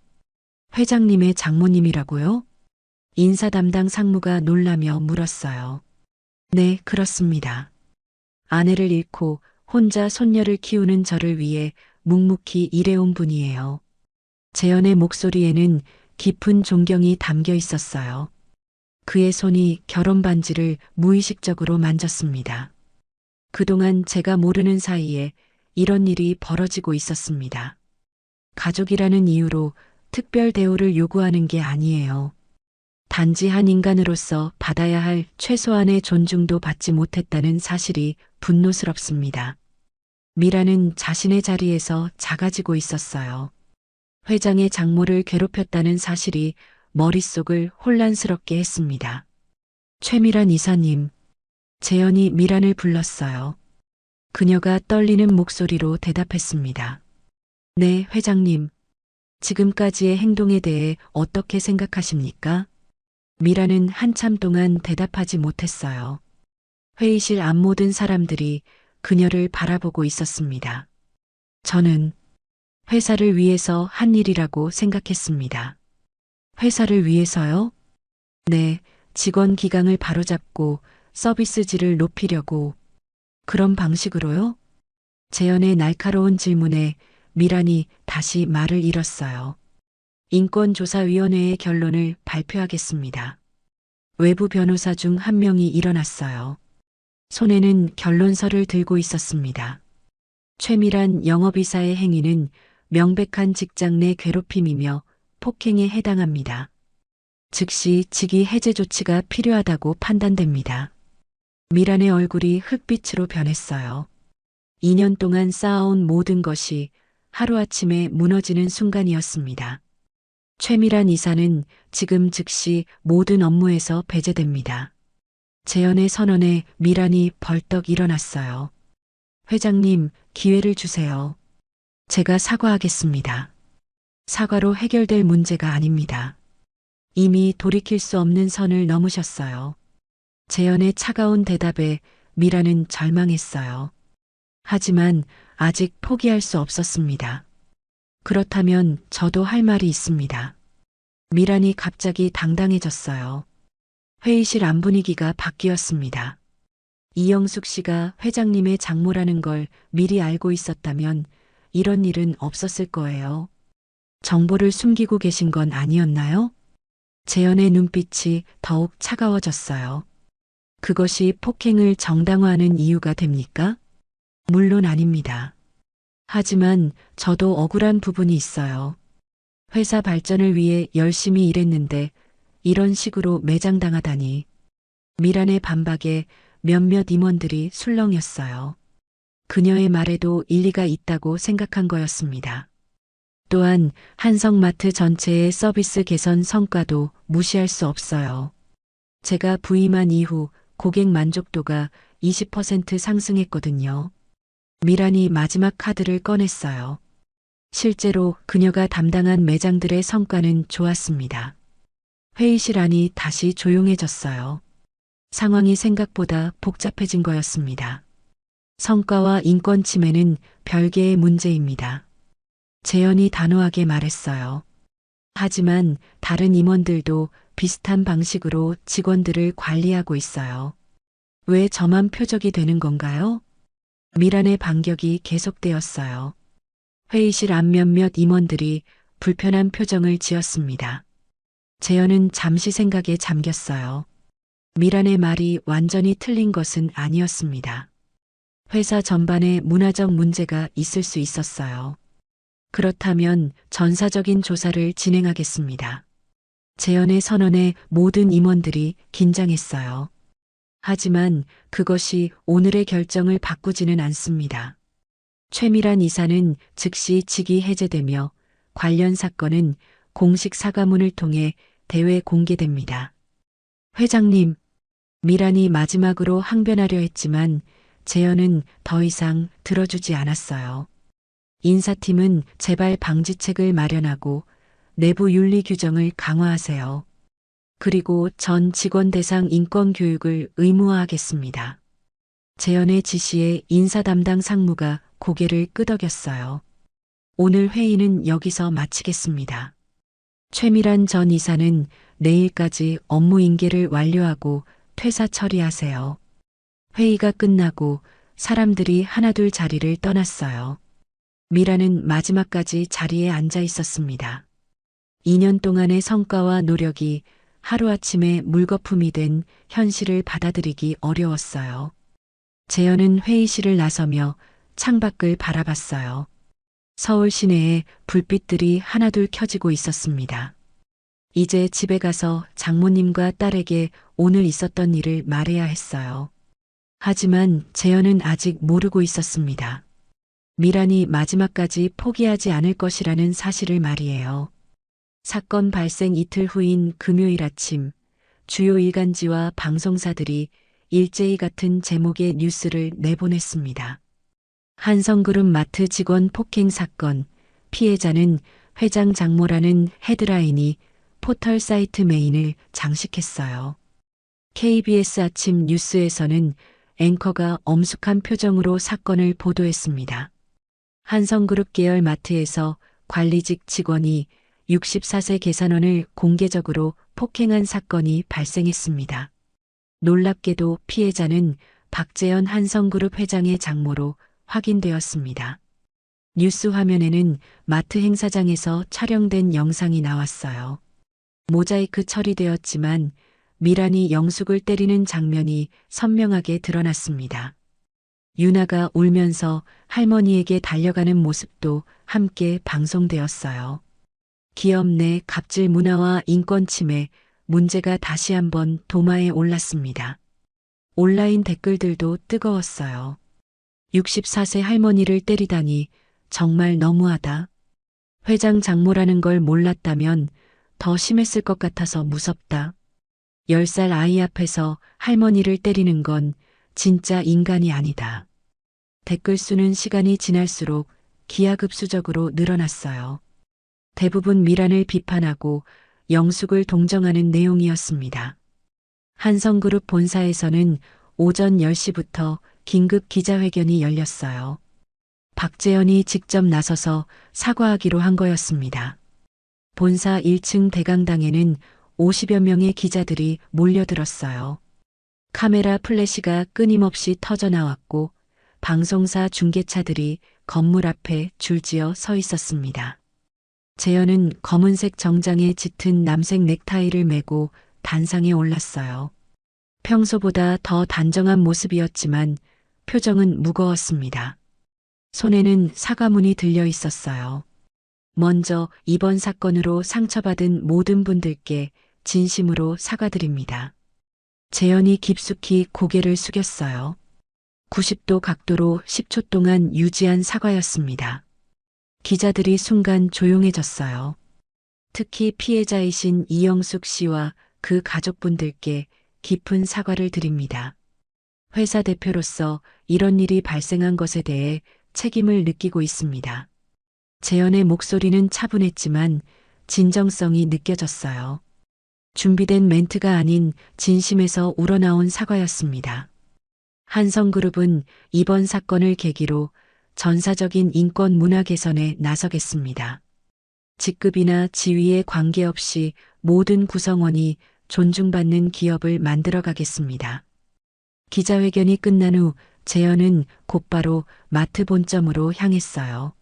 회장님의 장모님이라고요? 인사 담당 상무가 놀라며 물었어요. 네, 그렇습니다. 아내를 잃고 혼자 손녀를 키우는 저를 위해 묵묵히 일해온 분이에요. 재현의 목소리에는 깊은 존경이 담겨 있었어요. 그의 손이 결혼 반지를 무의식적으로 만졌습니다. 그동안 제가 모르는 사이에 이런 일이 벌어지고 있었습니다. 가족이라는 이유로 특별 대우를 요구하는 게 아니에요. 단지 한 인간으로서 받아야 할 최소한의 존중도 받지 못했다는 사실이 분노스럽습니다. 미라는 자신의 자리에서 작아지고 있었어요. 회장의 장모를 괴롭혔다는 사실이 머릿속을 혼란스럽게 했습니다. 최미란 이사님, 재현이 미란을 불렀어요. 그녀가 떨리는 목소리로 대답했습니다. 네, 회장님. 지금까지의 행동에 대해 어떻게 생각하십니까? 미라는 한참 동안 대답하지 못했어요. 회의실 앞 모든 사람들이 그녀를 바라보고 있었습니다. 저는 회사를 위해서 한 일이라고 생각했습니다. 회사를 위해서요? 네, 직원 기강을 바로잡고 서비스질을 높이려고. 그런 방식으로요? 재현의 날카로운 질문에 미란이 다시 말을 잃었어요. 인권조사위원회의 결론을 발표하겠습니다. 외부 변호사 중 한 명이 일어났어요. 손에는 결론서를 들고 있었습니다. 최미란 영업이사의 행위는 명백한 직장 내 괴롭힘이며 폭행에 해당합니다. 즉시 직위 해제 조치가 필요하다고 판단됩니다. 미란의 얼굴이 흙빛으로 변했어요. 2년 동안 쌓아온 모든 것이 하루아침에 무너지는 순간이었습니다. 최미란 이사는 지금 즉시 모든 업무에서 배제됩니다. 재현의 선언에 미란이 벌떡 일어났어요. 회장님, 기회를 주세요. 제가 사과하겠습니다. 사과로 해결될 문제가 아닙니다. 이미 돌이킬 수 없는 선을 넘으셨어요. 재현의 차가운 대답에 미란은 절망했어요. 하지만 아직 포기할 수 없었습니다. 그렇다면 저도 할 말이 있습니다. 미란이 갑자기 당당해졌어요. 회의실 안 분위기가 바뀌었습니다. 이영숙 씨가 회장님의 장모라는 걸 미리 알고 있었다면 이런 일은 없었을 거예요. 정보를 숨기고 계신 건 아니었나요? 재현의 눈빛이 더욱 차가워졌어요. 그것이 폭행을 정당화하는 이유가 됩니까? 물론 아닙니다. 하지만 저도 억울한 부분이 있어요. 회사 발전을 위해 열심히 일했는데 이런 식으로 매장당하다니. 미란의 반박에 몇몇 임원들이 술렁였어요. 그녀의 말에도 일리가 있다고 생각한 거였습니다. 또한 한성마트 전체의 서비스 개선 성과도 무시할 수 없어요. 제가 부임한 이후 고객 만족도가 20% 상승했거든요. 미란이 마지막 카드를 꺼냈어요. 실제로 그녀가 담당한 매장들의 성과는 좋았습니다. 회의실 안이 다시 조용해졌어요. 상황이 생각보다 복잡해진 거였습니다. 성과와 인권 침해는 별개의 문제입니다. 재현이 단호하게 말했어요. 하지만 다른 임원들도 비슷한 방식으로 직원들을 관리하고 있어요. 왜 저만 표적이 되는 건가요? 미란의 반격이 계속되었어요. 회의실 안 몇몇 임원들이 불편한 표정을 지었습니다. 재현은 잠시 생각에 잠겼어요. 미란의 말이 완전히 틀린 것은 아니었습니다. 회사 전반에 문화적 문제가 있을 수 있었어요. 그렇다면 전사적인 조사를 진행하겠습니다. 재현의 선언에 모든 임원들이 긴장했어요. 하지만 그것이 오늘의 결정을 바꾸지는 않습니다. 최미란 이사는 즉시 직위 해제되며 관련 사건은 공식 사과문을 통해 대외 공개됩니다. 회장님, 미란이 마지막으로 항변하려 했지만 재현은 더 이상 들어주지 않았어요. 인사팀은 재발 방지책을 마련하고 내부 윤리 규정을 강화하세요. 그리고 전 직원 대상 인권 교육을 의무화하겠습니다. 재현의 지시에 인사 담당 상무가 고개를 끄덕였어요. 오늘 회의는 여기서 마치겠습니다. 최미란 전 이사는 내일까지 업무 인계를 완료하고 퇴사 처리하세요. 회의가 끝나고 사람들이 하나둘 자리를 떠났어요. 미라는 마지막까지 자리에 앉아 있었습니다. 2년 동안의 성과와 노력이 하루아침에 물거품이 된 현실을 받아들이기 어려웠어요. 재현은 회의실을 나서며 창밖을 바라봤어요. 서울 시내에 불빛들이 하나둘 켜지고 있었습니다. 이제 집에 가서 장모님과 딸에게 오늘 있었던 일을 말해야 했어요. 하지만 재현은 아직 모르고 있었습니다. 미란이 마지막까지 포기하지 않을 것이라는 사실을 말이에요. 사건 발생 이틀 후인 금요일 아침, 주요 일간지와 방송사들이 일제히 같은 제목의 뉴스를 내보냈습니다. 한성그룹 마트 직원 폭행 사건, 피해자는 회장 장모라는 헤드라인이 포털 사이트 메인을 장식했어요. KBS 아침 뉴스에서는 앵커가 엄숙한 표정으로 사건을 보도했습니다. 한성그룹 계열 마트에서 관리직 직원이 64세 계산원을 공개적으로 폭행한 사건이 발생했습니다. 놀랍게도 피해자는 박재현 한성그룹 회장의 장모로 확인되었습니다. 뉴스 화면에는 마트 행사장에서 촬영된 영상이 나왔어요. 모자이크 처리되었지만 미란이 영숙을 때리는 장면이 선명하게 드러났습니다. 유나가 울면서 할머니에게 달려가는 모습도 함께 방송되었어요. 기업 내 갑질 문화와 인권 침해 문제가 다시 한번 도마에 올랐습니다. 온라인 댓글들도 뜨거웠어요. 64세 할머니를 때리다니 정말 너무하다. 회장 장모라는 걸 몰랐다면 더 심했을 것 같아서 무섭다. 10살 아이 앞에서 할머니를 때리는 건 진짜 인간이 아니다. 댓글 수는 시간이 지날수록 기하급수적으로 늘어났어요. 대부분 미란을 비판하고 영숙을 동정하는 내용이었습니다. 한성그룹 본사에서는 오전 10시부터 긴급 기자회견이 열렸어요. 박재현이 직접 나서서 사과하기로 한 거였습니다. 본사 1층 대강당에는 50여 명의 기자들이 몰려들었어요. 카메라 플래시가 끊임없이 터져 나왔고 방송사 중계차들이 건물 앞에 줄지어 서 있었습니다. 재현은 검은색 정장에 짙은 남색 넥타이를 메고 단상에 올랐어요. 평소보다 더 단정한 모습이었지만 표정은 무거웠습니다. 손에는 사과문이 들려 있었어요. 먼저 이번 사건으로 상처받은 모든 분들께 진심으로 사과드립니다. 재현이 깊숙이 고개를 숙였어요. 90도 각도로 10초 동안 유지한 사과였습니다. 기자들이 순간 조용해졌어요. 특히 피해자이신 이영숙 씨와 그 가족분들께 깊은 사과를 드립니다. 회사 대표로서 이런 일이 발생한 것에 대해 책임을 느끼고 있습니다. 재현의 목소리는 차분했지만 진정성이 느껴졌어요. 준비된 멘트가 아닌 진심에서 우러나온 사과였습니다. 한성그룹은 이번 사건을 계기로 전사적인 인권 문화 개선에 나서겠습니다. 직급이나 지위에 관계없이 모든 구성원이 존중받는 기업을 만들어가겠습니다. 기자회견이 끝난 후 재현은 곧바로 마트 본점으로 향했어요.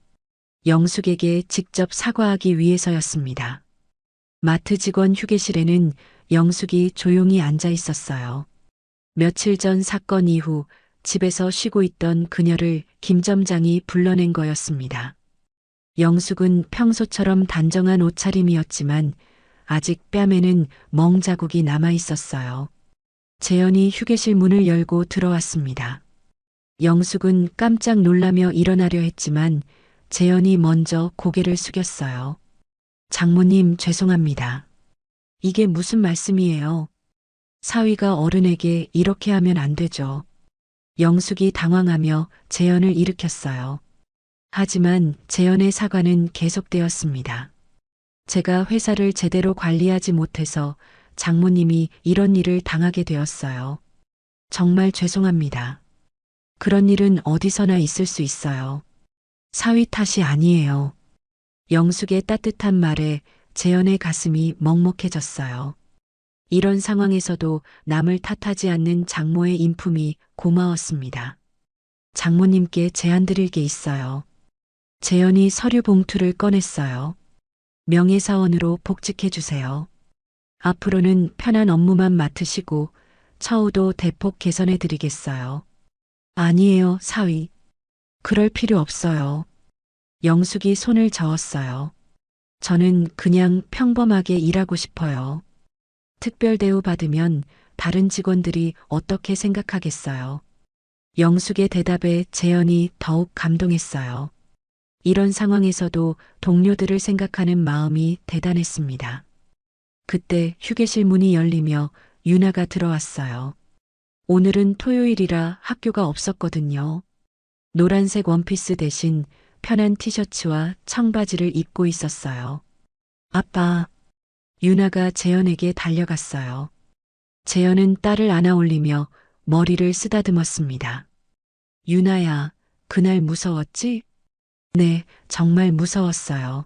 영숙에게 직접 사과하기 위해서였습니다. 마트 직원 휴게실에는 영숙이 조용히 앉아 있었어요. 며칠 전 사건 이후 집에서 쉬고 있던 그녀를 김 점장이 불러낸 거였습니다. 영숙은 평소처럼 단정한 옷차림이었지만 아직 뺨에는 멍 자국이 남아 있었어요. 재현이 휴게실 문을 열고 들어왔습니다. 영숙은 깜짝 놀라며 일어나려 했지만 재현이 먼저 고개를 숙였어요. 장모님 죄송합니다. 이게 무슨 말씀이에요? 사위가 어른에게 이렇게 하면 안 되죠. 영숙이 당황하며 재현을 일으켰어요. 하지만 재현의 사과는 계속되었습니다. 제가 회사를 제대로 관리하지 못해서 장모님이 이런 일을 당하게 되었어요. 정말 죄송합니다. 그런 일은 어디서나 있을 수 있어요. 사위 탓이 아니에요. 영숙의 따뜻한 말에 재현의 가슴이 먹먹해졌어요. 이런 상황에서도 남을 탓하지 않는 장모의 인품이 고마웠습니다. 장모님께 제안 드릴 게 있어요. 재현이 서류 봉투를 꺼냈어요. 명예사원으로 복직해 주세요. 앞으로는 편한 업무만 맡으시고 처우도 대폭 개선해 드리겠어요. 아니에요, 사위. 그럴 필요 없어요. 영숙이 손을 저었어요. 저는 그냥 평범하게 일하고 싶어요. 특별 대우 받으면 다른 직원들이 어떻게 생각하겠어요. 영숙의 대답에 재현이 더욱 감동했어요. 이런 상황에서도 동료들을 생각하는 마음이 대단했습니다. 그때 휴게실 문이 열리며 유나가 들어왔어요. 오늘은 토요일이라 학교가 없었거든요. 노란색 원피스 대신 편한 티셔츠와 청바지를 입고 있었어요. 아빠, 유나가 재현에게 달려갔어요. 재현은 딸을 안아 올리며 머리를 쓰다듬었습니다. 유나야, 그날 무서웠지? 네, 정말 무서웠어요.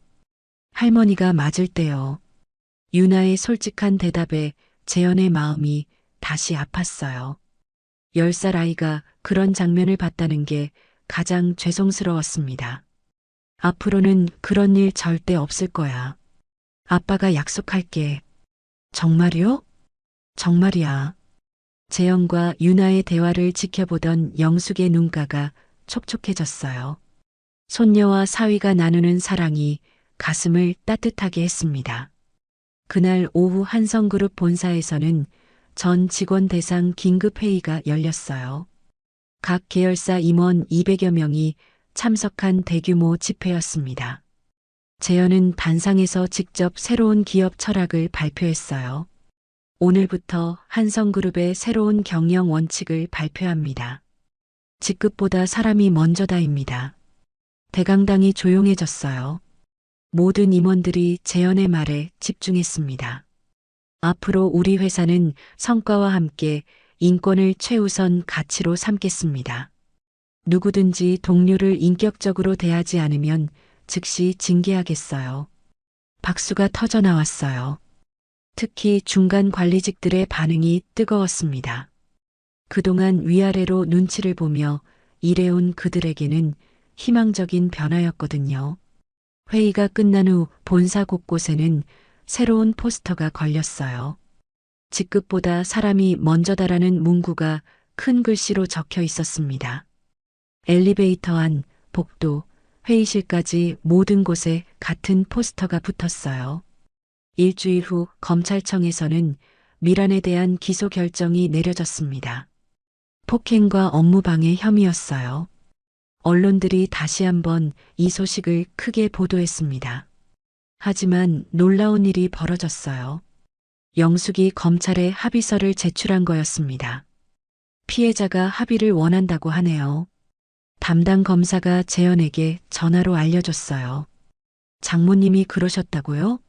할머니가 맞을 때요. 유나의 솔직한 대답에 재현의 마음이 다시 아팠어요. 10살 아이가 그런 장면을 봤다는 게 가장 죄송스러웠습니다. 앞으로는 그런 일 절대 없을 거야. 아빠가 약속할게. 정말요? 정말이야. 재현과 유나의 대화를 지켜보던 영숙의 눈가가 촉촉해졌어요. 손녀와 사위가 나누는 사랑이 가슴을 따뜻하게 했습니다. 그날 오후 한성그룹 본사에서는 전 직원 대상 긴급회의가 열렸어요. 각 계열사 임원 200여 명이 참석한 대규모 집회였습니다. 재현은 단상에서 직접 새로운 기업 철학을 발표했어요. 오늘부터 한성그룹의 새로운 경영 원칙을 발표합니다. 직급보다 사람이 먼저다입니다. 대강당이 조용해졌어요. 모든 임원들이 재현의 말에 집중했습니다. 앞으로 우리 회사는 성과와 함께 인권을 최우선 가치로 삼겠습니다. 누구든지 동료를 인격적으로 대하지 않으면 즉시 징계하겠어요. 박수가 터져 나왔어요. 특히 중간 관리직들의 반응이 뜨거웠습니다. 그동안 위아래로 눈치를 보며 일해온 그들에게는 희망적인 변화였거든요. 회의가 끝난 후 본사 곳곳에는 새로운 포스터가 걸렸어요. 직급보다 사람이 먼저다라는 문구가 큰 글씨로 적혀 있었습니다. 엘리베이터 안, 복도, 회의실까지 모든 곳에 같은 포스터가 붙었어요. 일주일 후 검찰청에서는 미란에 대한 기소 결정이 내려졌습니다. 폭행과 업무방해 혐의였어요. 언론들이 다시 한번 이 소식을 크게 보도했습니다. 하지만 놀라운 일이 벌어졌어요. 영숙이 검찰에 합의서를 제출한 거였습니다. 피해자가 합의를 원한다고 하네요. 담당 검사가 재현에게 전화로 알려줬어요. 장모님이 그러셨다고요?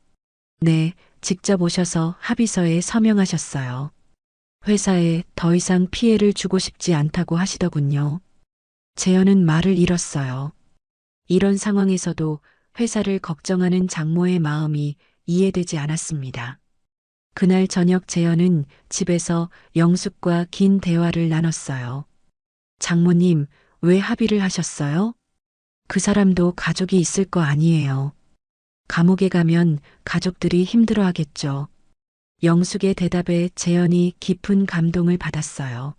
네, 직접 오셔서 합의서에 서명하셨어요. 회사에 더 이상 피해를 주고 싶지 않다고 하시더군요. 재현은 말을 잃었어요. 이런 상황에서도 회사를 걱정하는 장모의 마음이 이해되지 않았습니다. 그날 저녁 재현은 집에서 영숙과 긴 대화를 나눴어요. 장모님, 왜 합의를 하셨어요? 그 사람도 가족이 있을 거 아니에요. 감옥에 가면 가족들이 힘들어 하겠죠. 영숙의 대답에 재현이 깊은 감동을 받았어요.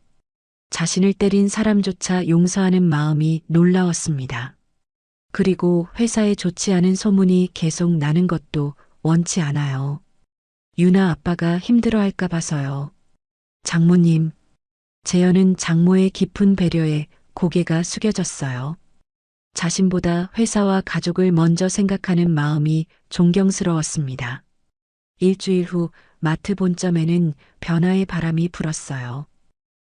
자신을 때린 사람조차 용서하는 마음이 놀라웠습니다. 그리고 회사에 좋지 않은 소문이 계속 나는 것도 원치 않아요. 유나 아빠가 힘들어할까 봐서요. 장모님, 재현은 장모의 깊은 배려에 고개가 숙여졌어요. 자신보다 회사와 가족을 먼저 생각하는 마음이 존경스러웠습니다. 일주일 후 마트 본점에는 변화의 바람이 불었어요.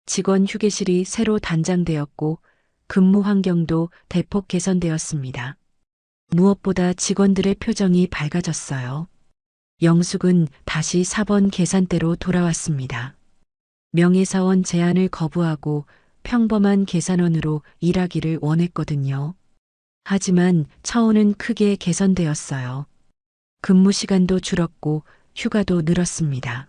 직원 휴게실이 새로 단장되었고 근무 환경도 대폭 개선되었습니다. 무엇보다 직원들의 표정이 밝아졌어요. 영숙은 다시 4번 계산대로 돌아왔습니다. 명예사원 제안을 거부하고 평범한 계산원으로 일하기를 원했거든요. 하지만 처우는 크게 개선되었어요. 근무 시간도 줄었고 휴가도 늘었습니다.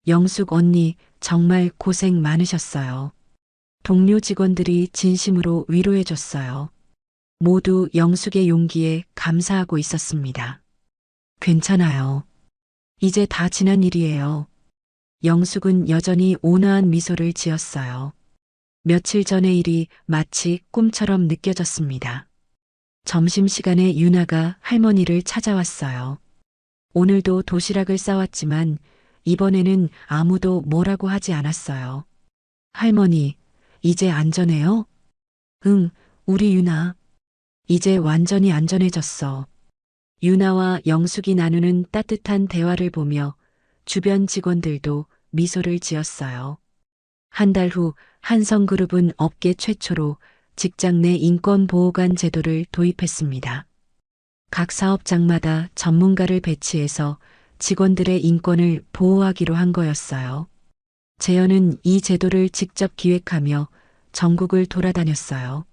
영숙 언니 정말 고생 많으셨어요. 동료 직원들이 진심으로 위로해줬어요. 모두 영숙의 용기에 감사하고 있었습니다. 괜찮아요. 이제 다 지난 일이에요. 영숙은 여전히 온화한 미소를 지었어요. 며칠 전의 일이 마치 꿈처럼 느껴졌습니다. 점심시간에 유나가 할머니를 찾아왔어요. 오늘도 도시락을 싸왔지만 이번에는 아무도 뭐라고 하지 않았어요. 할머니, 이제 안전해요? 응, 우리 유나. 이제 완전히 안전해졌어. 유나와 영숙이 나누는 따뜻한 대화를 보며 주변 직원들도 미소를 지었어요. 한 달 후 한성그룹은 업계 최초로 직장 내 인권보호관 제도를 도입했습니다. 각 사업장마다 전문가를 배치해서 직원들의 인권을 보호하기로 한 거였어요. 재현은 이 제도를 직접 기획하며 전국을 돌아다녔어요.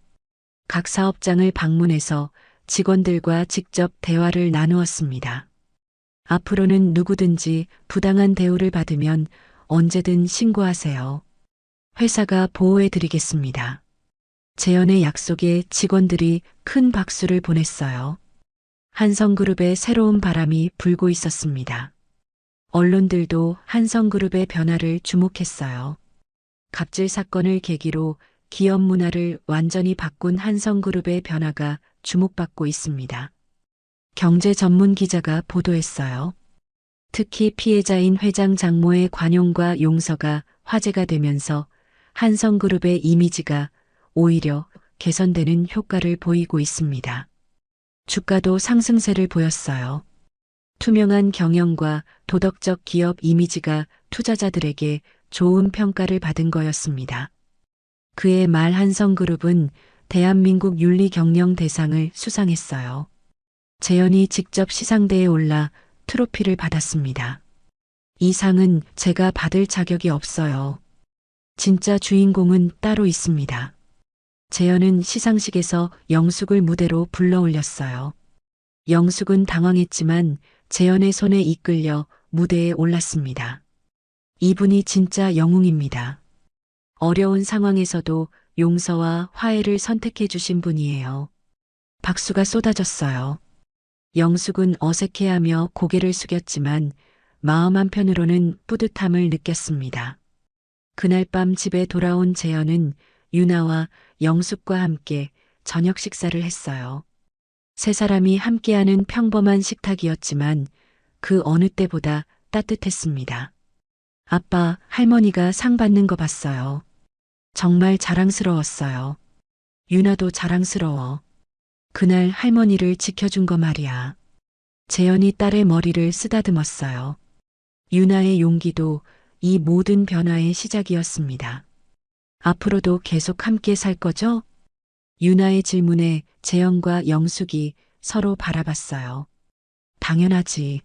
각 사업장을 방문해서 직원들과 직접 대화를 나누었습니다. 앞으로는 누구든지 부당한 대우를 받으면 언제든 신고하세요. 회사가 보호해드리겠습니다. 재현의 약속에 직원들이 큰 박수를 보냈어요. 한성그룹의 새로운 바람이 불고 있었습니다. 언론들도 한성그룹의 변화를 주목했어요. 갑질 사건을 계기로 기업 문화를 완전히 바꾼 한성그룹의 변화가 주목받고 있습니다. 경제 전문 기자가 보도했어요. 특히 피해자인 회장 장모의 관용과 용서가 화제가 되면서 한성그룹의 이미지가 오히려 개선되는 효과를 보이고 있습니다. 주가도 상승세를 보였어요. 투명한 경영과 도덕적 기업 이미지가 투자자들에게 좋은 평가를 받은 거였습니다. 그해 말 한성그룹은 대한민국 윤리경영대상을 수상했어요. 재현이 직접 시상대에 올라 트로피를 받았습니다. 이 상은 제가 받을 자격이 없어요. 진짜 주인공은 따로 있습니다. 재현은 시상식에서 영숙을 무대로 불러 올렸어요. 영숙은 당황했지만 재현의 손에 이끌려 무대에 올랐습니다. 이분이 진짜 영웅입니다. 어려운 상황에서도 용서와 화해를 선택해 주신 분이에요. 박수가 쏟아졌어요. 영숙은 어색해하며 고개를 숙였지만 마음 한편으로는 뿌듯함을 느꼈습니다. 그날 밤 집에 돌아온 재현은 유나와 영숙과 함께 저녁 식사를 했어요. 세 사람이 함께하는 평범한 식탁이었지만 그 어느 때보다 따뜻했습니다. 아빠, 할머니가 상 받는 거 봤어요. 정말 자랑스러웠어요. 유나도 자랑스러워. 그날 할머니를 지켜준 거 말이야. 재현이 딸의 머리를 쓰다듬었어요. 유나의 용기도 이 모든 변화의 시작이었습니다. 앞으로도 계속 함께 살 거죠? 유나의 질문에 재현과 영숙이 서로 바라봤어요. 당연하지.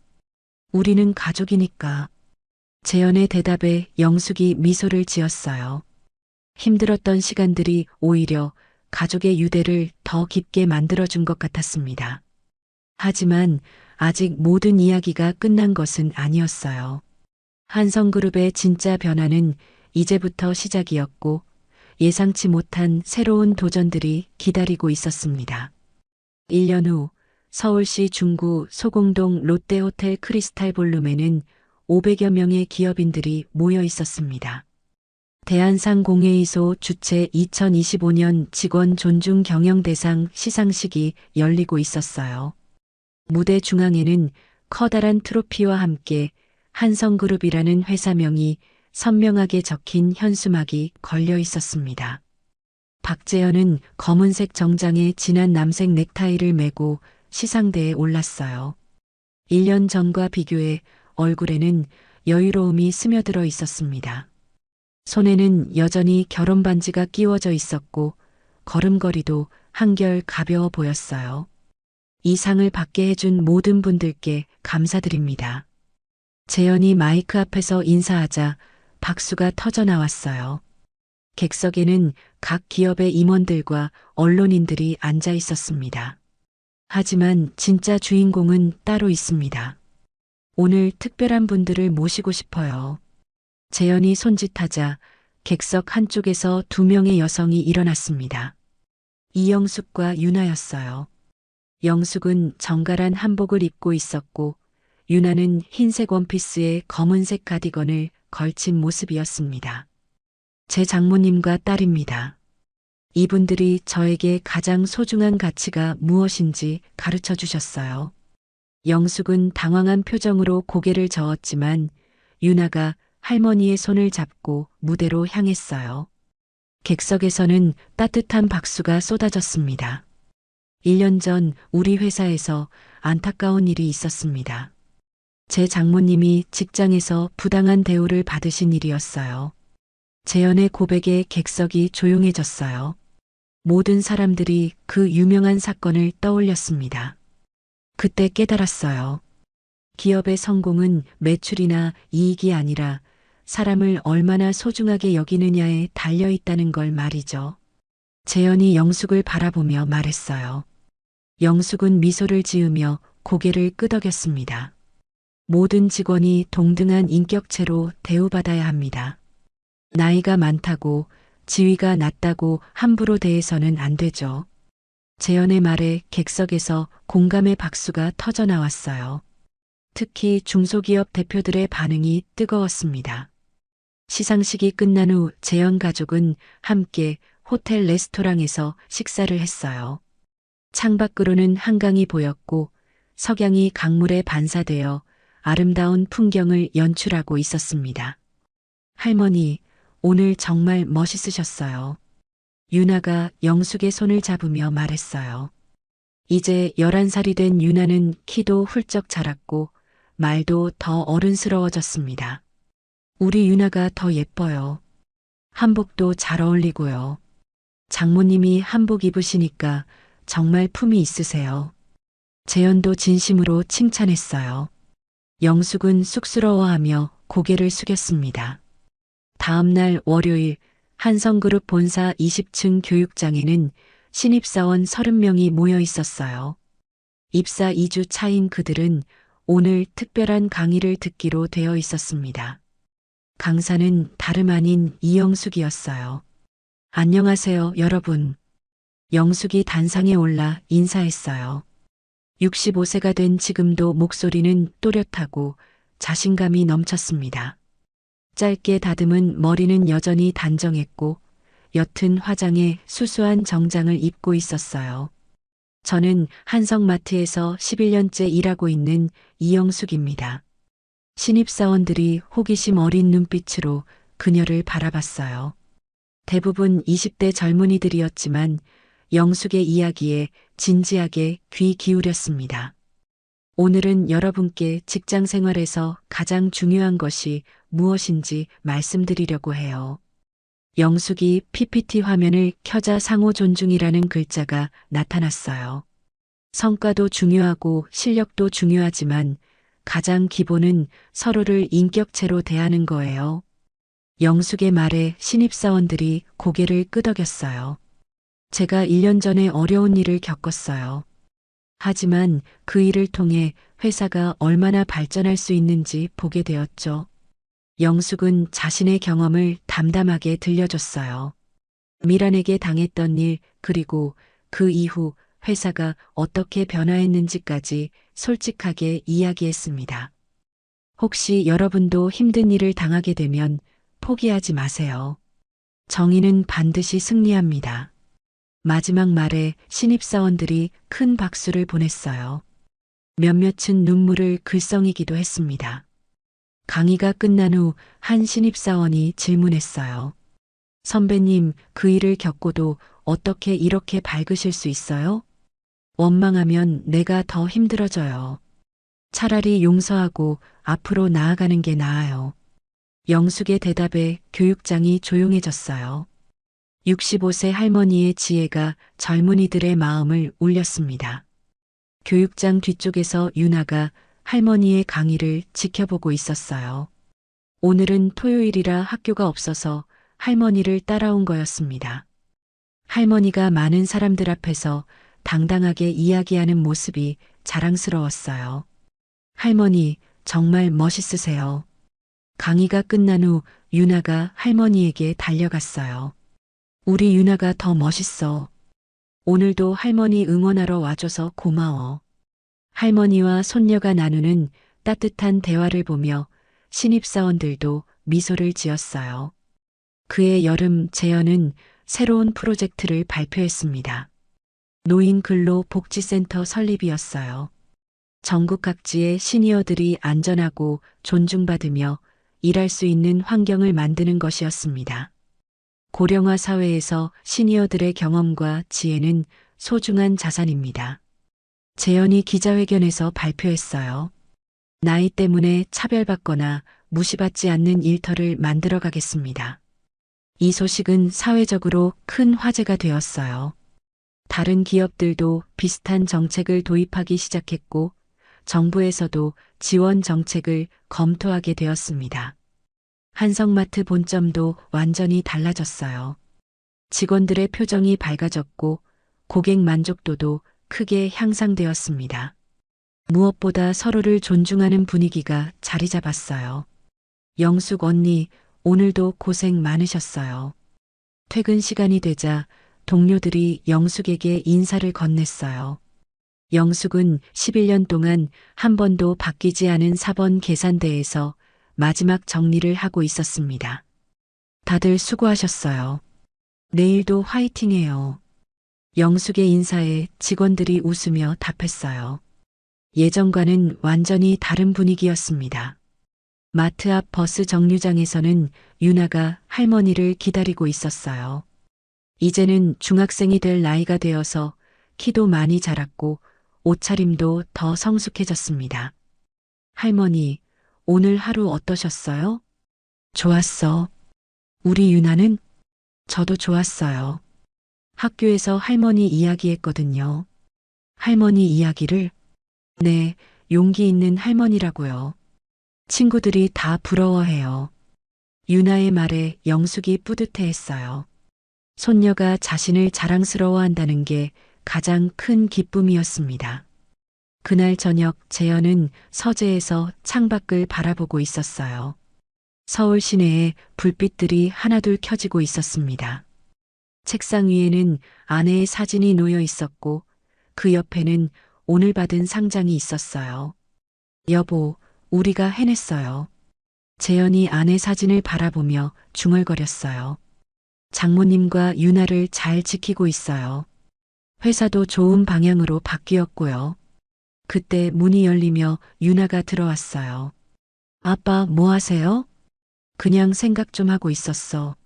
우리는 가족이니까. 재현의 대답에 영숙이 미소를 지었어요. 힘들었던 시간들이 오히려 가족의 유대를 더 깊게 만들어준 것 같았습니다. 하지만 아직 모든 이야기가 끝난 것은 아니었어요. 한성그룹의 진짜 변화는 이제부터 시작이었고 예상치 못한 새로운 도전들이 기다리고 있었습니다. 1년 후 서울시 중구 소공동 롯데호텔 크리스탈 볼룸에는 500여 명의 기업인들이 모여 있었습니다. 대한상공회의소 주최 2025년 직원 존중 경영대상 시상식이 열리고 있었어요. 무대 중앙에는 커다란 트로피와 함께 한성그룹이라는 회사명이 선명하게 적힌 현수막이 걸려 있었습니다. 박재현은 검은색 정장에 진한 남색 넥타이를 메고 시상대에 올랐어요. 1년 전과 비교해 얼굴에는 여유로움이 스며들어 있었습니다. 손에는 여전히 결혼 반지가 끼워져 있었고 걸음걸이도 한결 가벼워 보였어요. 이 상을 받게 해준 모든 분들께 감사드립니다. 재현이 마이크 앞에서 인사하자 박수가 터져 나왔어요. 객석에는 각 기업의 임원들과 언론인들이 앉아 있었습니다. 하지만 진짜 주인공은 따로 있습니다. 오늘 특별한 분들을 모시고 싶어요. 재현이 손짓하자 객석 한쪽에서 2명의 여성이 일어났습니다. 이영숙과 유나였어요. 영숙은 정갈한 한복을 입고 있었고 유나는 흰색 원피스에 검은색 가디건을 걸친 모습이었습니다. 제 장모님과 딸입니다. 이분들이 저에게 가장 소중한 가치가 무엇인지 가르쳐 주셨어요. 영숙은 당황한 표정으로 고개를 저었지만 유나가 할머니의 손을 잡고 무대로 향했어요. 객석에서는 따뜻한 박수가 쏟아졌습니다. 1년 전 우리 회사에서 안타까운 일이 있었습니다. 제 장모님이 직장에서 부당한 대우를 받으신 일이었어요. 재현의 고백에 객석이 조용해졌어요. 모든 사람들이 그 유명한 사건을 떠올렸습니다. 그때 깨달았어요. 기업의 성공은 매출이나 이익이 아니라 사람을 얼마나 소중하게 여기느냐에 달려 있다는 걸 말이죠. 재현이 영숙을 바라보며 말했어요. 영숙은 미소를 지으며 고개를 끄덕였습니다. 모든 직원이 동등한 인격체로 대우받아야 합니다. 나이가 많다고 지위가 낮다고 함부로 대해서는 안 되죠. 재현의 말에 객석에서 공감의 박수가 터져 나왔어요. 특히 중소기업 대표들의 반응이 뜨거웠습니다. 시상식이 끝난 후 재현 가족은 함께 호텔 레스토랑에서 식사를 했어요. 창밖으로는 한강이 보였고 석양이 강물에 반사되어 아름다운 풍경을 연출하고 있었습니다. 할머니, 오늘 정말 멋있으셨어요. 유나가 영숙의 손을 잡으며 말했어요. 이제 11살이 된 유나는 키도 훌쩍 자랐고 말도 더 어른스러워졌습니다. 우리 유나가 더 예뻐요. 한복도 잘 어울리고요. 장모님이 한복 입으시니까 정말 품이 있으세요. 재현도 진심으로 칭찬했어요. 영숙은 쑥스러워하며 고개를 숙였습니다. 다음 날 월요일 한성그룹 본사 20층 교육장에는 신입사원 30명이 모여 있었어요. 입사 2주 차인 그들은 오늘 특별한 강의를 듣기로 되어 있었습니다. 강사는 다름 아닌 이영숙이었어요. 안녕하세요, 여러분. 영숙이 단상에 올라 인사했어요. 65세가 된 지금도 목소리는 또렷하고 자신감이 넘쳤습니다. 짧게 다듬은 머리는 여전히 단정했고 옅은 화장에 수수한 정장을 입고 있었어요. 저는 한성마트에서 11년째 일하고 있는 이영숙입니다. 신입사원들이 호기심 어린 눈빛으로 그녀를 바라봤어요. 대부분 20대 젊은이들이었지만 영숙의 이야기에 진지하게 귀 기울였습니다. 오늘은 여러분께 직장 생활에서 가장 중요한 것이 무엇인지 말씀드리려고 해요. 영숙이 PPT 화면을 켜자 상호 존중이라는 글자가 나타났어요. 성과도 중요하고 실력도 중요하지만 가장 기본은 서로를 인격체로 대하는 거예요. 영숙의 말에 신입사원들이 고개를 끄덕였어요. 제가 1년 전에 어려운 일을 겪었어요. 하지만 그 일을 통해 회사가 얼마나 발전할 수 있는지 보게 되었죠. 영숙은 자신의 경험을 담담하게 들려줬어요. 미란에게 당했던 일, 그리고 그 이후 회사가 어떻게 변화했는지까지 솔직하게 이야기했습니다. 혹시 여러분도 힘든 일을 당하게 되면 포기하지 마세요. 정의는 반드시 승리합니다. 마지막 말에 신입사원들이 큰 박수를 보냈어요. 몇몇은 눈물을 글썽이기도 했습니다. 강의가 끝난 후 한 신입사원이 질문했어요. 선배님, 그 일을 겪고도 어떻게 이렇게 밝으실 수 있어요? 원망하면 내가 더 힘들어져요. 차라리 용서하고 앞으로 나아가는 게 나아요. 영숙의 대답에 교육장이 조용해졌어요. 65세 할머니의 지혜가 젊은이들의 마음을 울렸습니다. 교육장 뒤쪽에서 유나가 할머니의 강의를 지켜보고 있었어요. 오늘은 토요일이라 학교가 없어서 할머니를 따라온 거였습니다. 할머니가 많은 사람들 앞에서 당당하게 이야기하는 모습이 자랑스러웠어요. 할머니, 정말 멋있으세요. 강의가 끝난 후 유나가 할머니에게 달려갔어요. 우리 유나가 더 멋있어. 오늘도 할머니 응원하러 와줘서 고마워. 할머니와 손녀가 나누는 따뜻한 대화를 보며 신입사원들도 미소를 지었어요. 그해 여름 재현은 새로운 프로젝트를 발표했습니다. 노인 근로 복지센터 설립이었어요. 전국 각지의 시니어들이 안전하고 존중받으며 일할 수 있는 환경을 만드는 것이었습니다. 고령화 사회에서 시니어들의 경험과 지혜는 소중한 자산입니다. 재현이 기자회견에서 발표했어요. 나이 때문에 차별받거나 무시받지 않는 일터를 만들어 가겠습니다. 이 소식은 사회적으로 큰 화제가 되었어요. 다른 기업들도 비슷한 정책을 도입하기 시작했고 정부에서도 지원 정책을 검토하게 되었습니다. 한성마트 본점도 완전히 달라졌어요. 직원들의 표정이 밝아졌고 고객 만족도도 크게 향상되었습니다. 무엇보다 서로를 존중하는 분위기가 자리 잡았어요. 영숙 언니, 오늘도 고생 많으셨어요. 퇴근 시간이 되자 동료들이 영숙에게 인사를 건넸어요. 영숙은 11년 동안 한 번도 바뀌지 않은 4번 계산대에서 마지막 정리를 하고 있었습니다. 다들 수고하셨어요. 내일도 화이팅해요. 영숙의 인사에 직원들이 웃으며 답했어요. 예전과는 완전히 다른 분위기였습니다. 마트 앞 버스 정류장에서는 유나가 할머니를 기다리고 있었어요. 이제는 중학생이 될 나이가 되어서 키도 많이 자랐고 옷차림도 더 성숙해졌습니다. 할머니, 오늘 하루 어떠셨어요? 좋았어. 우리 유나는? 저도 좋았어요. 학교에서 할머니 이야기했거든요. 할머니 이야기를? 네, 용기 있는 할머니라고요. 친구들이 다 부러워해요. 유나의 말에 영숙이 뿌듯해했어요. 손녀가 자신을 자랑스러워한다는 게 가장 큰 기쁨이었습니다. 그날 저녁 재현은 서재에서 창밖을 바라보고 있었어요. 서울 시내에 불빛들이 하나둘 켜지고 있었습니다. 책상 위에는 아내의 사진이 놓여 있었고 그 옆에는 오늘 받은 상장이 있었어요. 여보, 우리가 해냈어요. 재현이 아내 사진을 바라보며 중얼거렸어요. 장모님과 유나를 잘 지키고 있어요. 회사도 좋은 방향으로 바뀌었고요. 그때 문이 열리며 유나가 들어왔어요. 아빠, 뭐 하세요? 그냥 생각 좀 하고 있었어.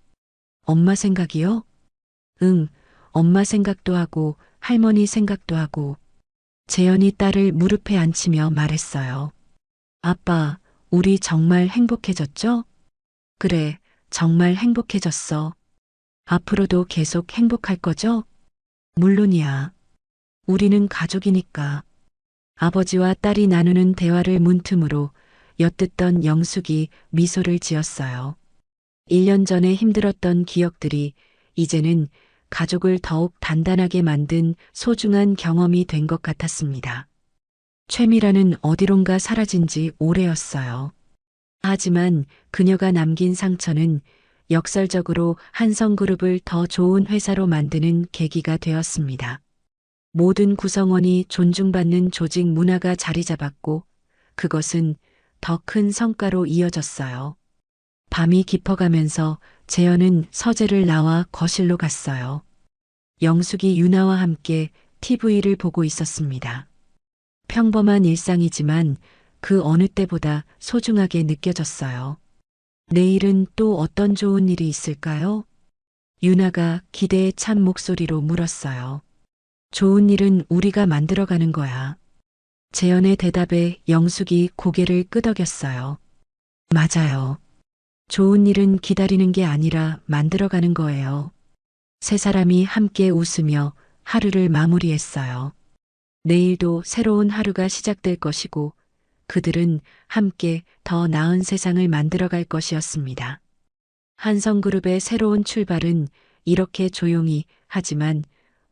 엄마 생각이요? 응, 엄마 생각도 하고 할머니 생각도 하고. 재현이 딸을 무릎에 앉히며 말했어요. 아빠, 우리 정말 행복해졌죠? 그래, 정말 행복해졌어. 앞으로도 계속 행복할 거죠? 물론이야. 우리는 가족이니까. 아버지와 딸이 나누는 대화를 문틈으로 엿듣던 영숙이 미소를 지었어요. 1년 전에 힘들었던 기억들이 이제는 가족을 더욱 단단하게 만든 소중한 경험이 된 것 같았습니다. 최미라는 어디론가 사라진 지 오래였어요. 하지만 그녀가 남긴 상처는 역설적으로 한성그룹을 더 좋은 회사로 만드는 계기가 되었습니다. 모든 구성원이 존중받는 조직 문화가 자리 잡았고 그것은 더 큰 성과로 이어졌어요. 밤이 깊어가면서 재현은 서재를 나와 거실로 갔어요. 영숙이 유나와 함께 TV를 보고 있었습니다. 평범한 일상이지만 그 어느 때보다 소중하게 느껴졌어요. 내일은 또 어떤 좋은 일이 있을까요? 유나가 기대에 찬 목소리로 물었어요. 좋은 일은 우리가 만들어가는 거야. 재현의 대답에 영숙이 고개를 끄덕였어요. 맞아요. 좋은 일은 기다리는 게 아니라 만들어가는 거예요. 세 사람이 함께 웃으며 하루를 마무리했어요. 내일도 새로운 하루가 시작될 것이고 그들은 함께 더 나은 세상을 만들어갈 것이었습니다. 한성그룹의 새로운 출발은 이렇게 조용히 하지만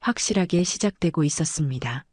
확실하게 시작되고 있었습니다.